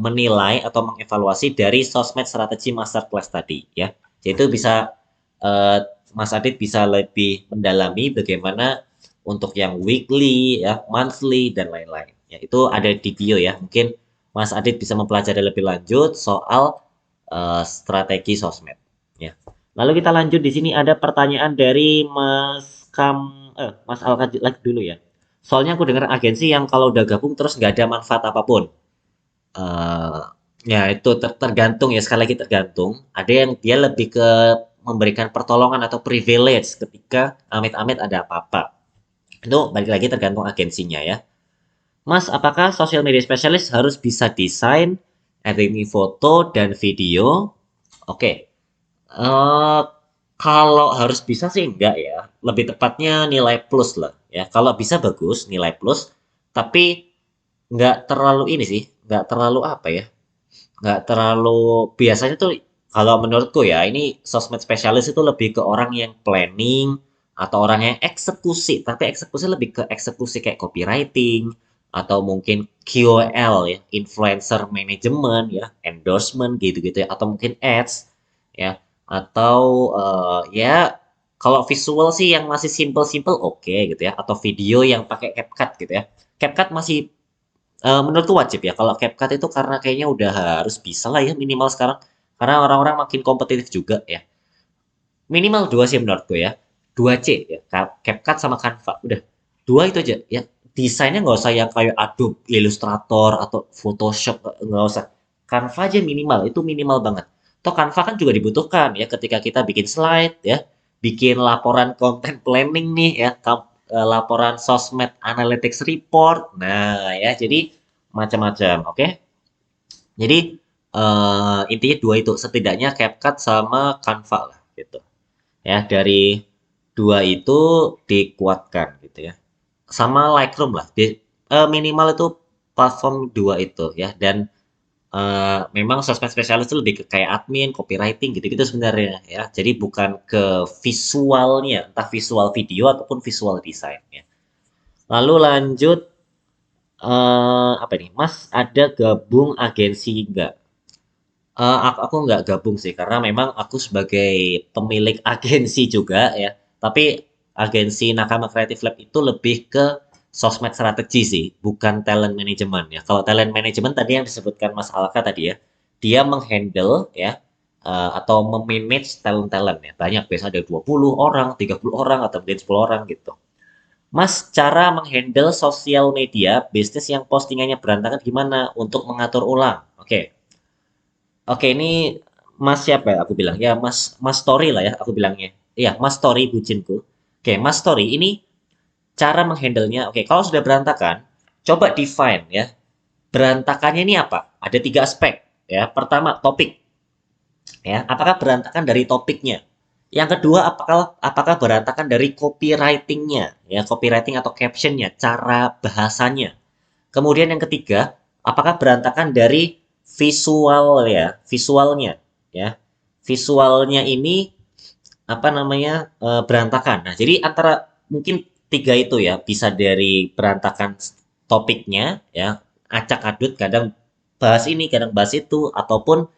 menilai atau mengevaluasi dari sosmed strategi masterclass tadi ya. Jadi itu bisa eh, Mas Adit bisa lebih mendalami bagaimana untuk yang weekly ya, monthly dan lain-lain. Ya, itu ada di bio ya. Mungkin Mas Adit bisa mempelajari lebih lanjut soal strategi sosmed ya. Lalu kita lanjut di sini ada pertanyaan dari Mas Alka lagi dulu ya. Soalnya aku dengar agensi yang kalau udah gabung terus nggak ada manfaat apapun. Eh, ya itu tergantung ya sekali lagi tergantung. Ada yang dia lebih ke memberikan pertolongan atau privilege ketika amit-amit ada apa-apa. Itu balik lagi tergantung agensinya ya. Mas, apakah social media specialist harus bisa desain, editing foto dan video? Oke, eh kalau harus bisa sih enggak ya. Lebih tepatnya nilai plus lah ya. Kalau bisa bagus, nilai plus. Tapi nggak terlalu ini sih. Nggak terlalu apa ya. Nggak terlalu biasanya tuh kalau menurutku ya ini sosmed spesialis itu lebih ke orang yang planning atau orang yang eksekusi. Tapi eksekusi lebih ke eksekusi kayak copywriting atau mungkin KOL ya, influencer management ya, endorsement gitu-gitu ya, atau mungkin ads ya, atau ya kalau visual sih yang masih simple-simple oke gitu ya, atau video yang pakai CapCut gitu ya. CapCut masih menurutku wajib ya. Kalau CapCut itu karena kayaknya udah harus bisa lah ya minimal sekarang. Karena orang-orang makin kompetitif juga ya. Minimal dua sih menurutku ya. 2C ya. CapCut sama Canva. Udah. Dua itu aja ya. Desainnya nggak usah yang kayak Adobe Illustrator atau Photoshop. Nggak usah. Canva aja minimal. Itu minimal banget. Toh Canva kan juga dibutuhkan ya ketika kita bikin slide ya. Bikin laporan content planning nih ya. Laporan sosmed analytics report. Nah ya jadi macam-macam. Oke. Jadi intinya dua itu setidaknya CapCut sama Canva lah gitu. Ya dari dua itu dikuatkan gitu ya. Sama Lightroom lah. Minimal itu platform dua itu ya dan memang sosmed spesialis itu lebih ke kayak admin, copywriting gitu-gitu sebenarnya ya. Jadi bukan ke visualnya, entah visual video ataupun visual design ya. Lalu lanjut apa nih? Mas ada gabung agensi enggak? Aku nggak gabung sih karena memang aku sebagai pemilik agensi juga ya. Tapi agensi Nakama Creative Lab itu lebih ke sosmed strategi sih, bukan talent management ya. Kalau talent management tadi yang disebutkan Mas Alka tadi ya, dia menghandle ya atau memanage talent-talent ya. Banyak biasanya ada 20 orang, 30 orang atau mungkin 10 orang gitu. Mas, cara menghandle sosial media bisnis yang postingannya berantakan gimana untuk mengatur ulang? Oke. Oke, ini Mas siapa ya aku bilang? Ya, Mas Story lah ya aku bilangnya. Iya, Mas Story bucinku. Oke, Mas Story ini cara menghandle-nya. Oke, kalau sudah berantakan, coba define ya. Berantakannya ini apa? Ada tiga aspek ya. Pertama, topik ya. Apakah berantakan dari topiknya? Yang kedua, apakah berantakan dari copywriting-nya ya, copywriting atau caption-nya, cara bahasanya. Kemudian yang ketiga, apakah berantakan dari visual ya, visualnya ya. Visualnya ini apa namanya berantakan. Nah, jadi antara mungkin tiga itu ya, bisa dari berantakan topiknya ya, acak adut, kadang bahas ini, kadang bahas itu, ataupun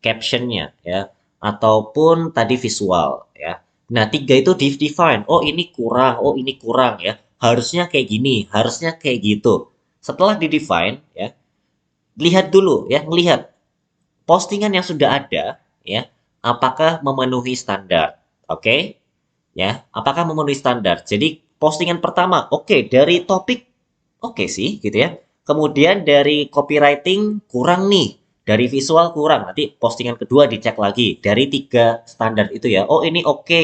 captionnya ya, ataupun tadi visual ya. Nah, tiga itu define. Oh, ini kurang. Oh, ini kurang ya. Harusnya kayak gini, harusnya kayak gitu. Setelah di define ya, lihat dulu ya, melihat postingan yang sudah ada ya, apakah memenuhi standar. Oke? Ya, apakah memenuhi standar. Jadi postingan pertama, oke, dari topik oke sih gitu ya. Kemudian dari copywriting kurang nih, dari visual kurang. Nanti postingan kedua dicek lagi dari tiga standar itu ya. Oh, ini oke.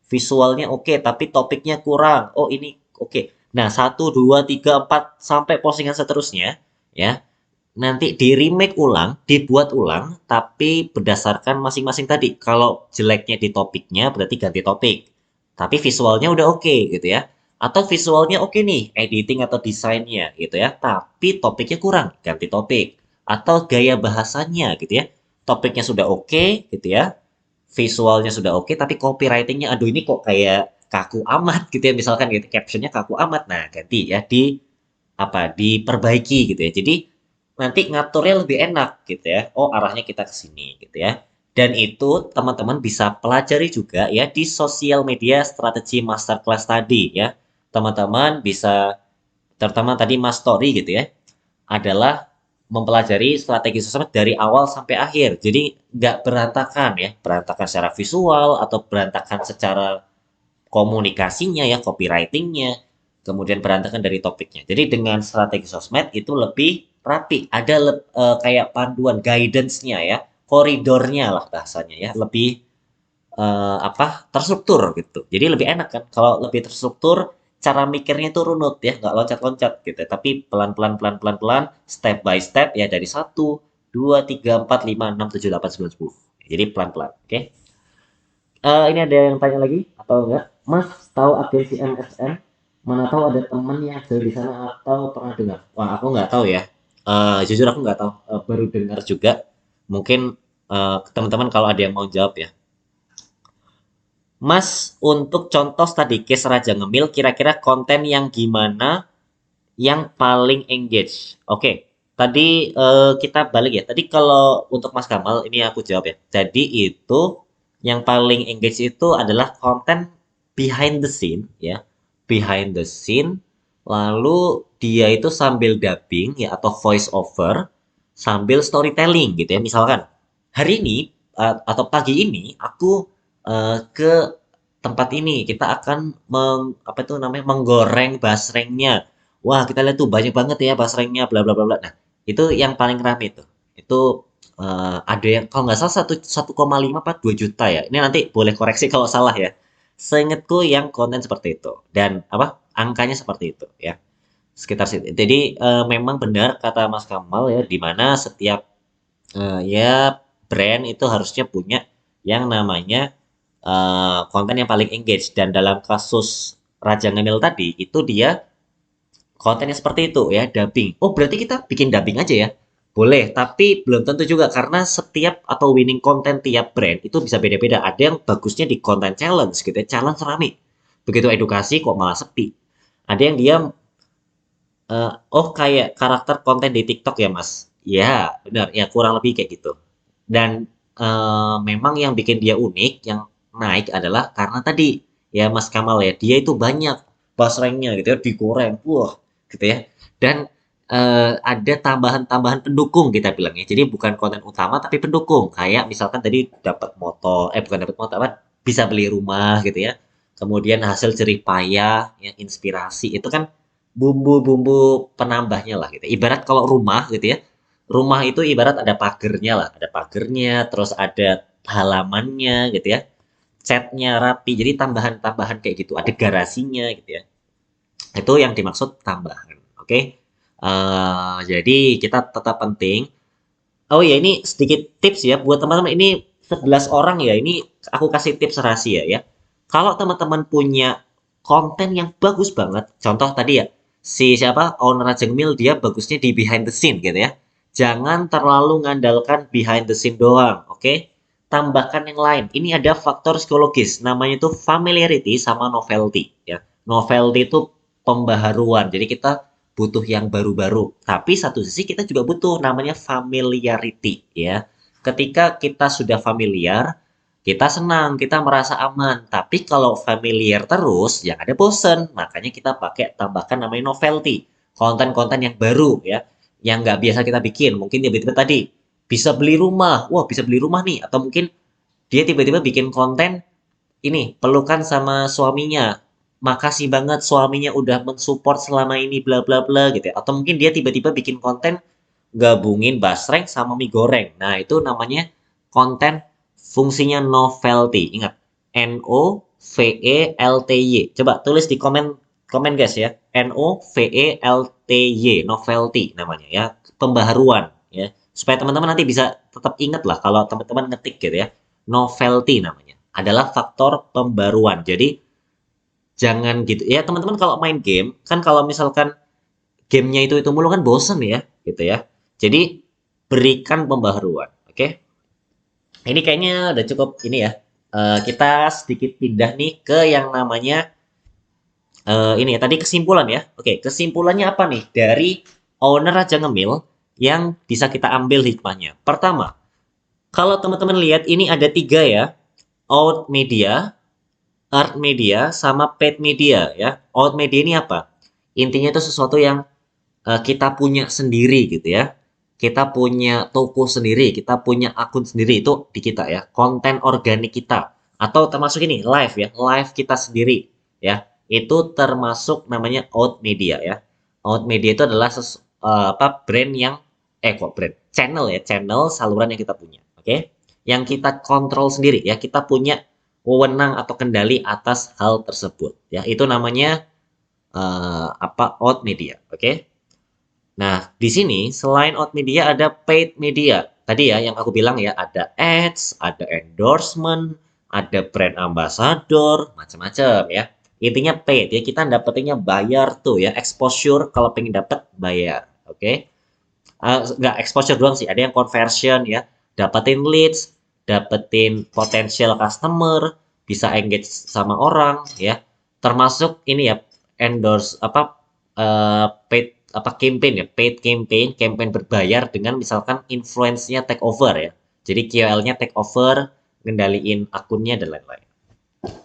Visualnya oke, tapi topiknya kurang. Oh, ini oke. Nah, satu, dua, tiga, empat sampai postingan seterusnya ya. nanti di remake ulang, dibuat ulang, tapi berdasarkan masing-masing tadi. Kalau jeleknya di topiknya, berarti ganti topik. Tapi visualnya udah oke gitu ya. Atau visualnya oke nih, editing atau desainnya gitu ya. Tapi topiknya kurang, ganti topik. Atau gaya bahasanya gitu ya. Topiknya sudah oke gitu ya. Visualnya sudah oke, tapi copywritingnya, aduh ini kok kayak kaku amat gitu ya. Misalkan gitu, captionnya kaku amat. Nah, ganti ya diperbaiki gitu ya. Jadi nanti ngaturnya lebih enak gitu ya. Oh, arahnya kita ke sini gitu ya. Dan itu teman-teman bisa pelajari juga ya di sosial media strategi masterclass tadi ya. Teman-teman bisa, terutama tadi Mas Story gitu ya, adalah mempelajari strategi sosmed dari awal sampai akhir. Jadi nggak berantakan ya, berantakan secara visual atau berantakan secara komunikasinya ya, copywritingnya, kemudian berantakan dari topiknya. Jadi dengan strategi sosmed itu lebih rapi, ada kayak panduan guidance-nya ya, koridornya lah bahasanya ya, lebih terstruktur gitu. Jadi lebih enak kan kalau lebih terstruktur, cara mikirnya itu runut ya, nggak loncat-loncat gitu. Tapi pelan-pelan pelan-pelan pelan, step by step ya dari 1, 2, 3, 4, 5, 6, 7, 8, 9, 10. Jadi pelan-pelan, oke? Ini ada yang tanya lagi atau enggak? Mas, tahu agensi MSN? Mana tahu ada teman yang kerja di sana atau pernah dengar? Wah, aku nggak tahu ya. Jujur aku nggak tahu. Baru dengar juga. Mungkin teman-teman kalau ada yang mau jawab ya. Mas, untuk contoh tadi case Raja Ngemil, kira-kira konten yang gimana yang paling engage? Oke, tadi kita balik ya. Tadi kalau untuk Mas Kamal, ini aku jawab ya. Jadi itu yang paling engage itu adalah konten behind the scene ya. Behind the scene, lalu dia itu sambil dubbing ya atau voice over sambil storytelling gitu ya. Misalkan hari ini atau pagi ini aku ke tempat ini, kita akan apa itu namanya, menggoreng basrengnya. Wah, kita lihat tuh banyak banget ya basrengnya, bla bla bla bla. Nah, itu yang paling rame tuh. Itu ada yang kalau nggak salah 1,5 apa 2 juta ya. Ini nanti boleh koreksi kalau salah ya. Seingatku yang konten seperti itu dan apa angkanya seperti itu ya. Sekitar situ. Jadi memang benar kata Mas Kamal ya, di mana setiap ya brand itu harusnya punya yang namanya konten yang paling engage, dan dalam kasus Raja Ngemil tadi itu dia kontennya seperti itu ya, dubbing. Oh, berarti kita bikin dubbing aja ya? Boleh, tapi belum tentu juga karena setiap atau winning konten tiap brand itu bisa beda-beda. Ada yang bagusnya di konten challenge gitu ya, challenge rame. Begitu edukasi kok malah sepi. Ada yang dia oh kayak karakter konten di TikTok ya Mas? Ya, benar. Ya kurang lebih kayak gitu. Dan memang yang bikin dia unik, yang naik adalah karena tadi ya Mas Kamal ya, dia itu banyak basrengnya gitu ya, digoreng, wah gitu ya. Dan ada tambahan-tambahan pendukung kita bilangnya. Jadi bukan konten utama tapi pendukung. Kayak misalkan tadi dapat motor, bukan dapat motor apa, bisa beli rumah gitu ya. Kemudian hasil jerih payah, ya, inspirasi itu kan bumbu-bumbu penambahnya lah gitu. Ibarat kalau rumah gitu ya, rumah itu ibarat ada pagernya lah, ada pagernya, terus ada halamannya gitu ya, catnya rapi, jadi tambahan-tambahan kayak gitu, ada garasinya gitu ya. Itu yang dimaksud tambahan, oke? Jadi kita tetap penting. Oh ya, ini sedikit tips ya buat teman-teman, ini 11 orang ya, ini aku kasih tips rahasia ya. Kalau teman-teman punya konten yang bagus banget, contoh tadi ya, si siapa, owner Jengmil, dia bagusnya di behind the scene gitu ya. Jangan terlalu ngandalkan behind the scene doang, oke? Tambahkan yang lain. Ini ada faktor psikologis, namanya itu familiarity sama novelty ya. Novelty itu pembaharuan, jadi kita butuh yang baru-baru. Tapi satu sisi kita juga butuh namanya familiarity ya. Ketika kita sudah familiar, kita senang, kita merasa aman. Tapi kalau familiar terus, yang ada bosen. Makanya kita pakai tambahkan namanya novelty. Konten-konten yang baru ya. Yang nggak biasa kita bikin. Mungkin tiba-tiba tadi bisa beli rumah. Wah, bisa beli rumah nih. Atau mungkin dia tiba-tiba bikin konten ini, pelukan sama suaminya. Makasih banget suaminya udah mensupport selama ini bla bla bla gitu ya. Atau mungkin dia tiba-tiba bikin konten gabungin basreng sama mie goreng. Nah, itu namanya konten fungsinya novelty. Ingat, NOVELTY. Coba tulis di komen komen guys ya. NOVELTY. novelty namanya ya, pembaharuan ya. Supaya teman-teman nanti bisa tetap ingat lah kalau teman-teman ngetik gitu ya. Novelty namanya. Adalah faktor pembaruan. Jadi jangan gitu ya teman-teman, kalau main game kan, kalau misalkan gamenya itu mulu kan bosen ya gitu ya. Jadi berikan pembaharuan. Oke. Ini kayaknya udah cukup ini ya. Kita sedikit pindah nih ke yang namanya ini ya, tadi kesimpulan ya. Oke, kesimpulannya apa nih dari owner Raja Ngemil yang bisa kita ambil hikmahnya? Pertama, kalau teman-teman lihat ini ada 3 ya. Out media, earned media, sama paid media ya. Out media ini apa? Intinya itu sesuatu yang kita punya sendiri gitu ya. Kita punya toko sendiri, kita punya akun sendiri, itu di kita ya. Konten organik kita. Atau termasuk ini, live ya. Live kita sendiri ya. Itu termasuk namanya out media ya. Out media itu adalah brand yang brand. Channel ya, channel saluran yang kita punya. Oke. Yang kita kontrol sendiri ya. Kita punya wewenang atau kendali atas hal tersebut ya. Itu namanya out media. Oke. Nah, di sini selain out media ada paid media. Tadi ya yang aku bilang ya, ada ads, ada endorsement, ada brand ambassador, macam-macam ya. Intinya paid ya, kita dapetinnya bayar tuh ya, exposure kalau pengen dapet bayar. Oke. Nggak exposure doang sih, ada yang conversion ya, dapetin leads, dapetin potential customer, bisa engage sama orang ya. Termasuk ini ya, endorse paid campaign ya, paid campaign berbayar dengan misalkan influence-nya take over ya. Jadi KOL-nya take over, ngendaliin akunnya dan lain-lain.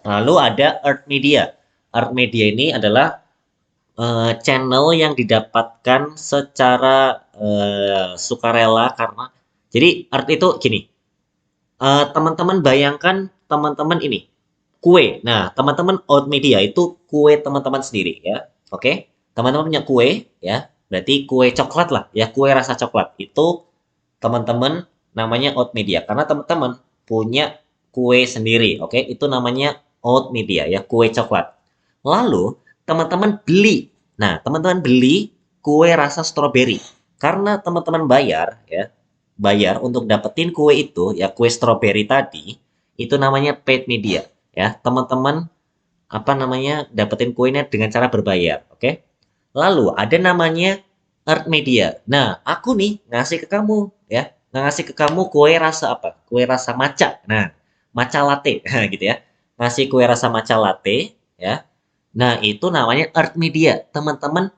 Lalu ada earned media. Earned media ini adalah channel yang didapatkan secara sukarela, karena jadi earned itu gini. Teman-teman bayangkan teman-teman ini kue. Nah, teman-teman out media itu kue teman-teman sendiri ya. Oke. Teman-teman punya kue ya. Berarti kue coklat lah ya, kue rasa coklat. Itu teman-teman namanya out media karena teman-teman punya kue sendiri. Oke, itu namanya out media ya, kue coklat. Lalu teman-teman beli. Nah, teman-teman beli kue rasa stroberi. Karena teman-teman bayar ya, bayar untuk dapetin kue itu ya, kue stroberi tadi, itu namanya paid media ya. Teman-teman dapetin kuenya dengan cara berbayar, oke? Lalu ada namanya earned media. Nah, aku nih ngasih ke kamu ya, ngasih ke kamu kue rasa apa? Kue rasa matcha. Nah, matcha latte gitu ya. Ngasih kue rasa matcha latte ya. Nah, itu namanya earned media. Teman-teman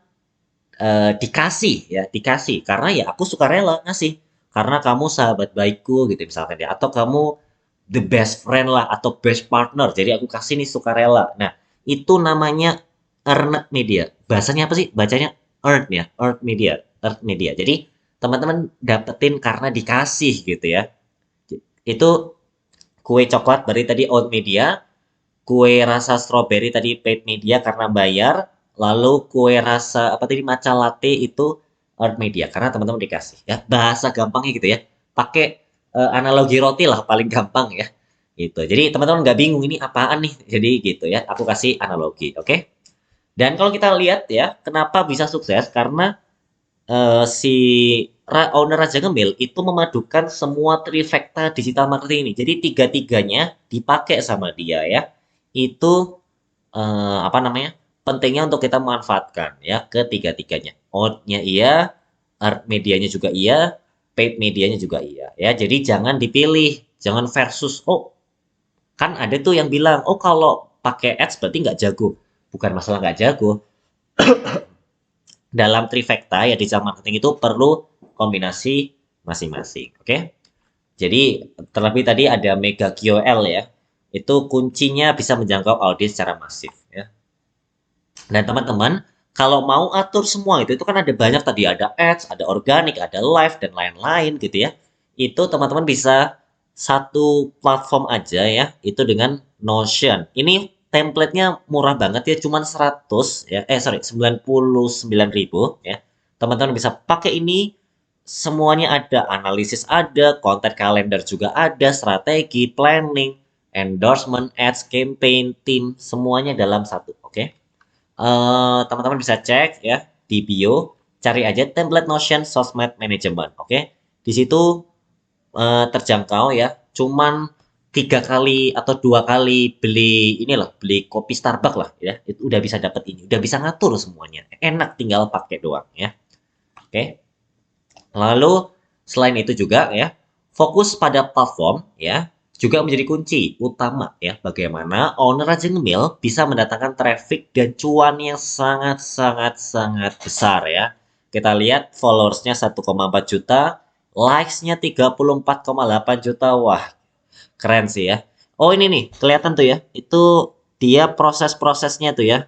dikasih ya, dikasih karena ya aku suka rela ngasih. Karena kamu sahabat baikku gitu misalkan ya, atau kamu the best friend lah atau best partner. Jadi aku kasih nih sukarela. Nah, itu namanya earned media. Bahasanya apa sih? Bacanya earned ya, earned media, earned media. Jadi teman-teman dapetin karena dikasih gitu ya. Itu kue coklat berarti tadi oat media, kue rasa strawberry tadi paid media karena bayar, lalu kue rasa apa tadi matcha latte itu earned media karena teman-teman dikasih ya. Bahasa gampangnya gitu ya. Pakai analogi roti lah paling gampang ya. Gitu. Jadi teman-teman nggak bingung ini apaan nih. Jadi gitu ya. Aku kasih analogi, oke? Dan kalau kita lihat ya, kenapa bisa sukses? Karena si owner Raja Ngemil itu memadukan semua trifecta digital marketing ini. Jadi tiga-tiganya dipakai sama dia ya. Itu pentingnya untuk kita memanfaatkan ya ketiga-tiganya. Out-nya iya, earned medianya juga iya, paid medianya juga iya ya. Jadi jangan dipilih, jangan versus. Oh, kan ada tuh yang bilang, oh kalau pakai ads berarti nggak jago. Bukan masalah nggak jago. Dalam trifecta ya digital marketing itu perlu kombinasi masing-masing. Oke? Jadi terlebih tadi ada mega KOL ya. Itu kuncinya bisa menjangkau audiens secara masif ya. Dan teman-teman, kalau mau atur semua itu kan ada banyak tadi, ada ads, ada organik, ada live dan lain-lain gitu ya. Itu teman-teman bisa satu platform aja ya, itu dengan Notion. Ini template-nya murah banget ya, cuman 99.000 ya. Teman-teman bisa pakai ini, semuanya ada, analisis ada, konten kalender juga ada, strategi, planning, endorsement, ads, campaign, tim, semuanya dalam satu, oke? Teman-teman bisa cek ya di bio. cari aja template Notion Sosmed Management. Oke, di situ terjangkau ya. Cuman 3 kali atau 2 kali beli inilah, beli kopi Starbucks lah ya. Itu udah bisa dapat ini, udah bisa ngatur semuanya. Enak, tinggal pakai doang ya. Oke. Lalu selain itu juga ya, fokus pada platform ya juga menjadi kunci utama ya, bagaimana owner Raja Ngemil bisa mendatangkan traffic dan cuan yang sangat besar ya. Kita lihat followersnya 1,4 juta, likes-nya 34,8 juta. Wah, keren sih ya. Oh, ini nih, kelihatan tuh ya. Itu dia proses-prosesnya tuh ya.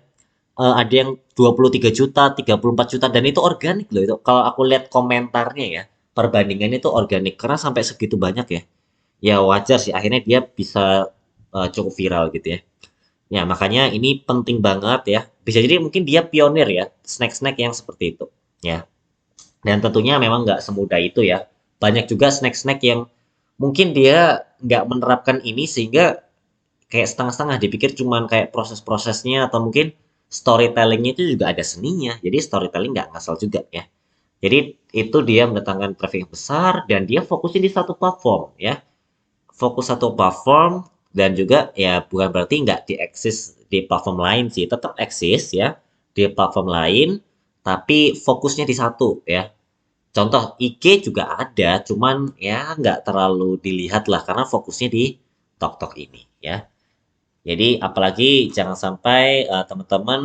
Ada yang 23 juta, 34 juta, dan itu organik loh itu. Kalau aku lihat komentarnya ya, perbandingannya itu organik karena sampai segitu banyak ya. Ya wajar sih, akhirnya dia bisa cukup viral gitu ya. Ya, makanya ini penting banget ya. Bisa jadi mungkin dia pionir ya, snack-snack yang seperti itu. Ya. Dan tentunya memang nggak semudah itu ya. Banyak juga snack-snack yang mungkin dia nggak menerapkan ini sehingga kayak setengah-setengah, dipikir cuman kayak proses-prosesnya atau mungkin storytellingnya itu juga ada seninya. Jadi storytelling nggak ngasal juga ya. Jadi itu dia mendatangkan traffic yang besar dan dia fokusnya di satu platform ya. Fokus satu platform dan juga ya bukan berarti nggak dieksis di platform lain sih. Tetap eksis ya di platform lain tapi fokusnya di satu ya. Contoh IG juga ada, cuman ya nggak terlalu dilihat lah karena fokusnya di TokTok ini ya. Jadi apalagi jangan sampai teman-teman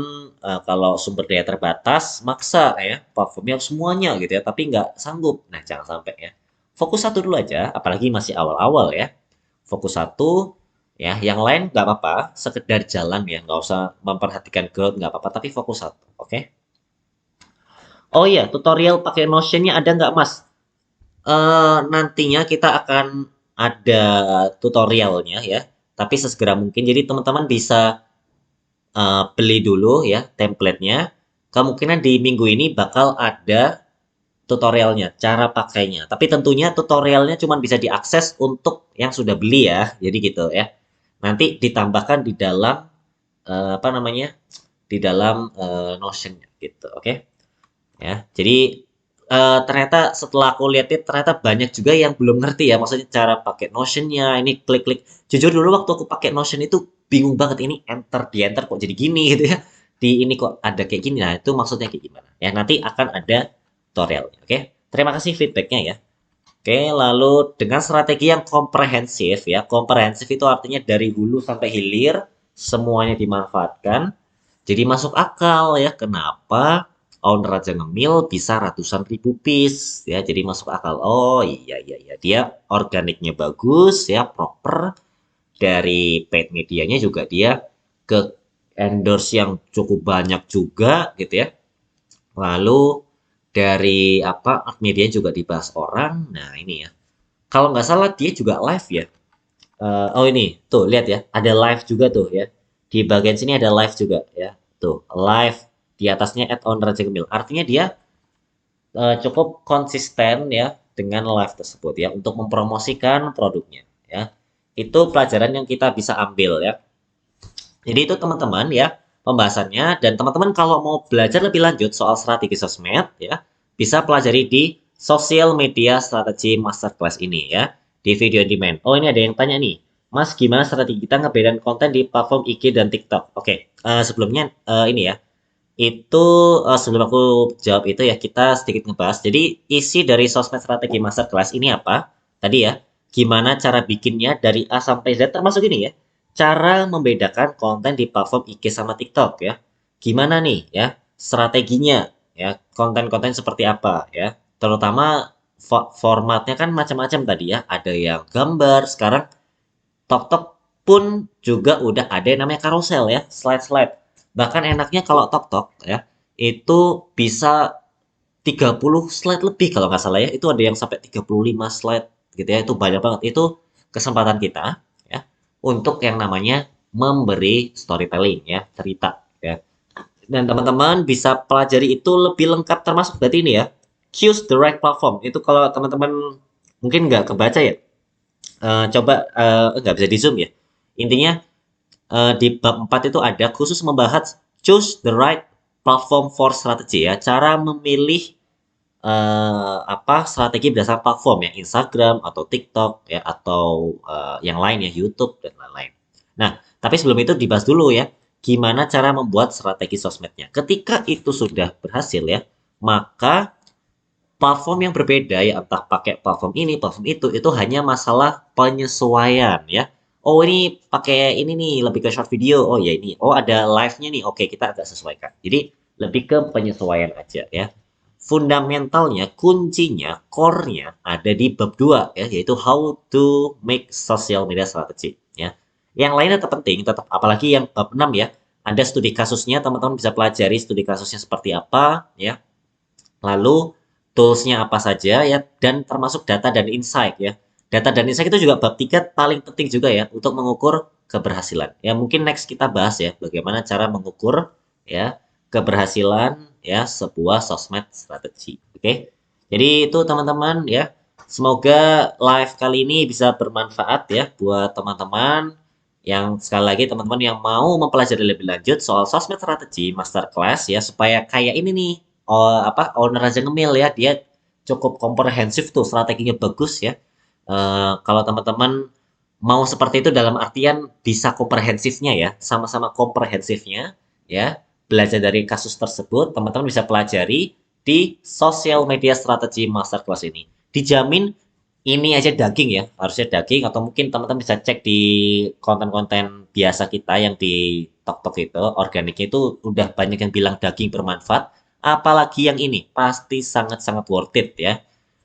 kalau sumber daya terbatas maksa ya platformnya semuanya gitu ya, tapi nggak sanggup. Nah, jangan sampai ya. Fokus satu dulu aja, apalagi masih awal-awal ya. Fokus satu ya, yang lain nggak apa-apa, sekedar jalan ya, nggak usah memperhatikan growth nggak apa-apa, tapi fokus satu, oke? Oh iya, tutorial pakai Notion-nya ada nggak, Mas? Nantinya kita akan ada tutorialnya ya, tapi sesegera mungkin. Jadi teman-teman bisa beli dulu ya template-nya. Kemungkinan di minggu ini bakal ada tutorialnya, cara pakainya. Tapi tentunya tutorialnya cuma bisa diakses untuk yang sudah beli ya. Jadi gitu ya. Nanti ditambahkan di dalam apa namanya? Di dalam Notion gitu, oke? Ya. Jadi ternyata setelah aku lihat ternyata banyak juga yang belum ngerti ya, maksudnya cara pakai Notion-nya, ini klik-klik. Jujur dulu waktu aku pakai Notion itu bingung banget, ini enter di enter kok jadi gini gitu ya. Di ini kok ada kayak gini. Nah, itu maksudnya kayak gimana? Ya, nanti akan ada tutorialnya, oke? Terima kasih feedbacknya ya. Oke, lalu dengan strategi yang komprehensif ya. Komprehensif itu artinya dari hulu sampai hilir semuanya dimanfaatkan. Jadi masuk akal ya. Kenapa owner Raja Ngemil bisa ratusan ribu piece ya? Jadi masuk akal. Oh iya iya iya, dia organiknya bagus ya, proper. Dari paid medianya juga dia ke endorse yang cukup banyak juga gitu ya. Lalu dari apa media juga dibahas orang. Nah ini ya. Kalau nggak salah dia juga live ya. Oh ini tuh lihat ya, ada live juga tuh ya. Di bagian sini ada live juga ya. Tuh live di atasnya @on Raja Gemil. Artinya dia cukup konsisten ya dengan live tersebut ya untuk mempromosikan produknya ya. Itu pelajaran yang kita bisa ambil ya. Jadi itu teman-teman ya pembahasannya, dan teman-teman kalau mau belajar lebih lanjut soal strategi sosmed ya bisa pelajari di Sosial Media Strategi Masterclass ini ya di video on demand. Oh ini ada yang tanya nih, Mas gimana strategi kita ngebedain konten di platform IG dan TikTok? Oke, sebelumnya ini ya itu sebelum aku jawab itu ya kita sedikit ngebahas. Jadi isi dari Sosmed Strategi Masterclass ini apa? Tadi ya, gimana cara bikinnya dari A sampai Z termasuk ini ya. Cara membedakan konten di platform IG sama TikTok ya. Gimana nih ya strateginya ya, konten-konten seperti apa ya. Terutama formatnya kan macam-macam tadi ya. Ada yang gambar, sekarang TokTok pun juga udah ada yang namanya carousel ya, slide-slide. Bahkan enaknya kalau TokTok ya, itu bisa 30 slide lebih kalau nggak salah ya. Itu ada yang sampai 35 slide gitu ya. Itu banyak banget. Itu kesempatan kita ya untuk yang namanya memberi storytelling ya, cerita ya. Dan teman-teman bisa pelajari itu lebih lengkap termasuk berarti ini ya. Choose the right platform. Itu kalau teman-teman mungkin nggak kebaca ya. Coba nggak bisa di zoom ya. Intinya di bab 4 itu ada khusus membahas choose the right platform for strategy ya. Cara memilih strategi berdasarkan platform ya, Instagram atau TikTok ya, atau yang lain ya, YouTube dan lain-lain. Nah, tapi sebelum itu dibahas dulu ya, gimana cara membuat strategi sosmednya. Ketika itu sudah berhasil ya, maka platform yang berbeda ya, entah pakai platform ini, platform itu hanya masalah penyesuaian ya. Oh ini pakai ini nih, lebih ke short video. Oh ya ini, oh ada live-nya nih. Oke, kita agak sesuaikan. Jadi lebih ke penyesuaian aja ya. Fundamentalnya, kuncinya, core-nya ada di bab 2 ya, yaitu how to make social media strategy ya. Yang lainnya tetap penting, tetap apalagi yang bab 6 ya. Ada studi kasusnya, teman-teman bisa pelajari studi kasusnya seperti apa ya. Lalu tools-nya apa saja ya, dan termasuk data dan insight ya. Data dan insight itu juga bab 3 paling penting juga ya untuk mengukur keberhasilan. Ya mungkin next kita bahas ya bagaimana cara mengukur ya keberhasilan ya sebuah sosmed strategi. Oke. Jadi itu teman-teman ya. Semoga live kali ini bisa bermanfaat ya buat teman-teman yang sekali lagi teman-teman yang mau mempelajari lebih lanjut soal sosmed strategi masterclass ya supaya kayak ini nih owner aja ngemil ya, dia cukup komprehensif tuh, strateginya bagus ya. Kalau teman-teman mau seperti itu dalam artian bisa komprehensifnya ya, sama-sama komprehensifnya ya, belajar dari kasus tersebut, teman-teman bisa pelajari di Social Media Strategy Masterclass ini. Dijamin ini aja daging ya, harusnya daging, atau mungkin teman-teman bisa cek di konten-konten biasa kita yang di TokTok itu, organiknya itu udah banyak yang bilang daging bermanfaat. Apalagi yang ini, pasti sangat-sangat worth it ya.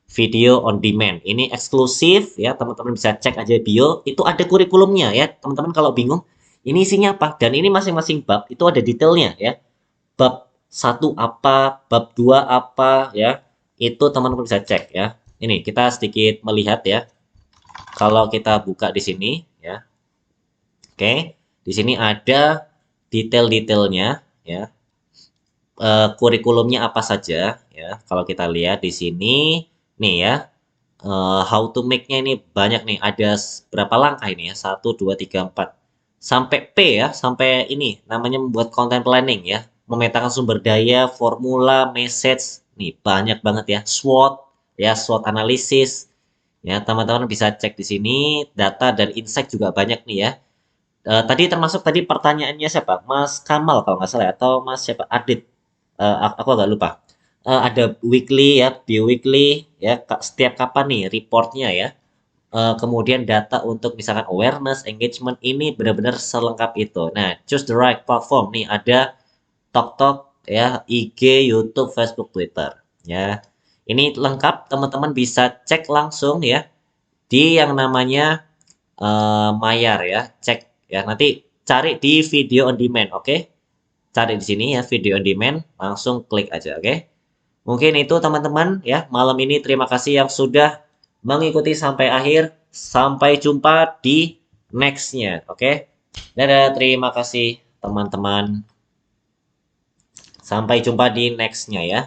Video on demand. Ini eksklusif ya, teman-teman bisa cek aja bio. Itu ada kurikulumnya ya, teman-teman kalau bingung. Ini isinya apa? Dan ini masing-masing bab itu ada detailnya ya. Bab 1 apa, bab 2 apa ya. Itu teman-teman bisa cek ya. Ini kita sedikit melihat ya. Kalau kita buka di sini ya. Oke, di sini ada detail-detailnya ya. Kurikulumnya apa saja ya. Kalau kita lihat di sini nih ya, how to make-nya ini banyak nih. Ada berapa langkah ini ya? 1, 2, 3, 4. Sampai P ya, sampai ini namanya membuat content planning ya. Memetakan sumber daya, formula, message. Nih banyak banget ya. SWOT ya, SWOT analisis. Ya, teman-teman bisa cek di sini. Data dan insight juga banyak nih ya. Tadi termasuk tadi pertanyaannya siapa? Mas Kamal kalau nggak salah ya, atau Mas siapa? Adit. Aku agak lupa. Ada weekly ya, bi-weekly ya, setiap kapan nih reportnya ya. Kemudian data untuk misalkan awareness, engagement ini benar-benar selengkap itu. Nah, choose the right platform nih ada TokTok ya, IG, YouTube, Facebook, Twitter ya. Ini lengkap, teman-teman bisa cek langsung ya di yang namanya Mayar ya, cek ya. Nanti cari di video on demand, oke? Cari di sini ya video on demand, langsung klik aja, oke? Mungkin itu teman-teman ya. Malam ini terima kasih yang sudah mengikuti sampai akhir. Sampai jumpa di next-nya, oke? Dadah, terima kasih teman-teman. Sampai jumpa di next-nya ya.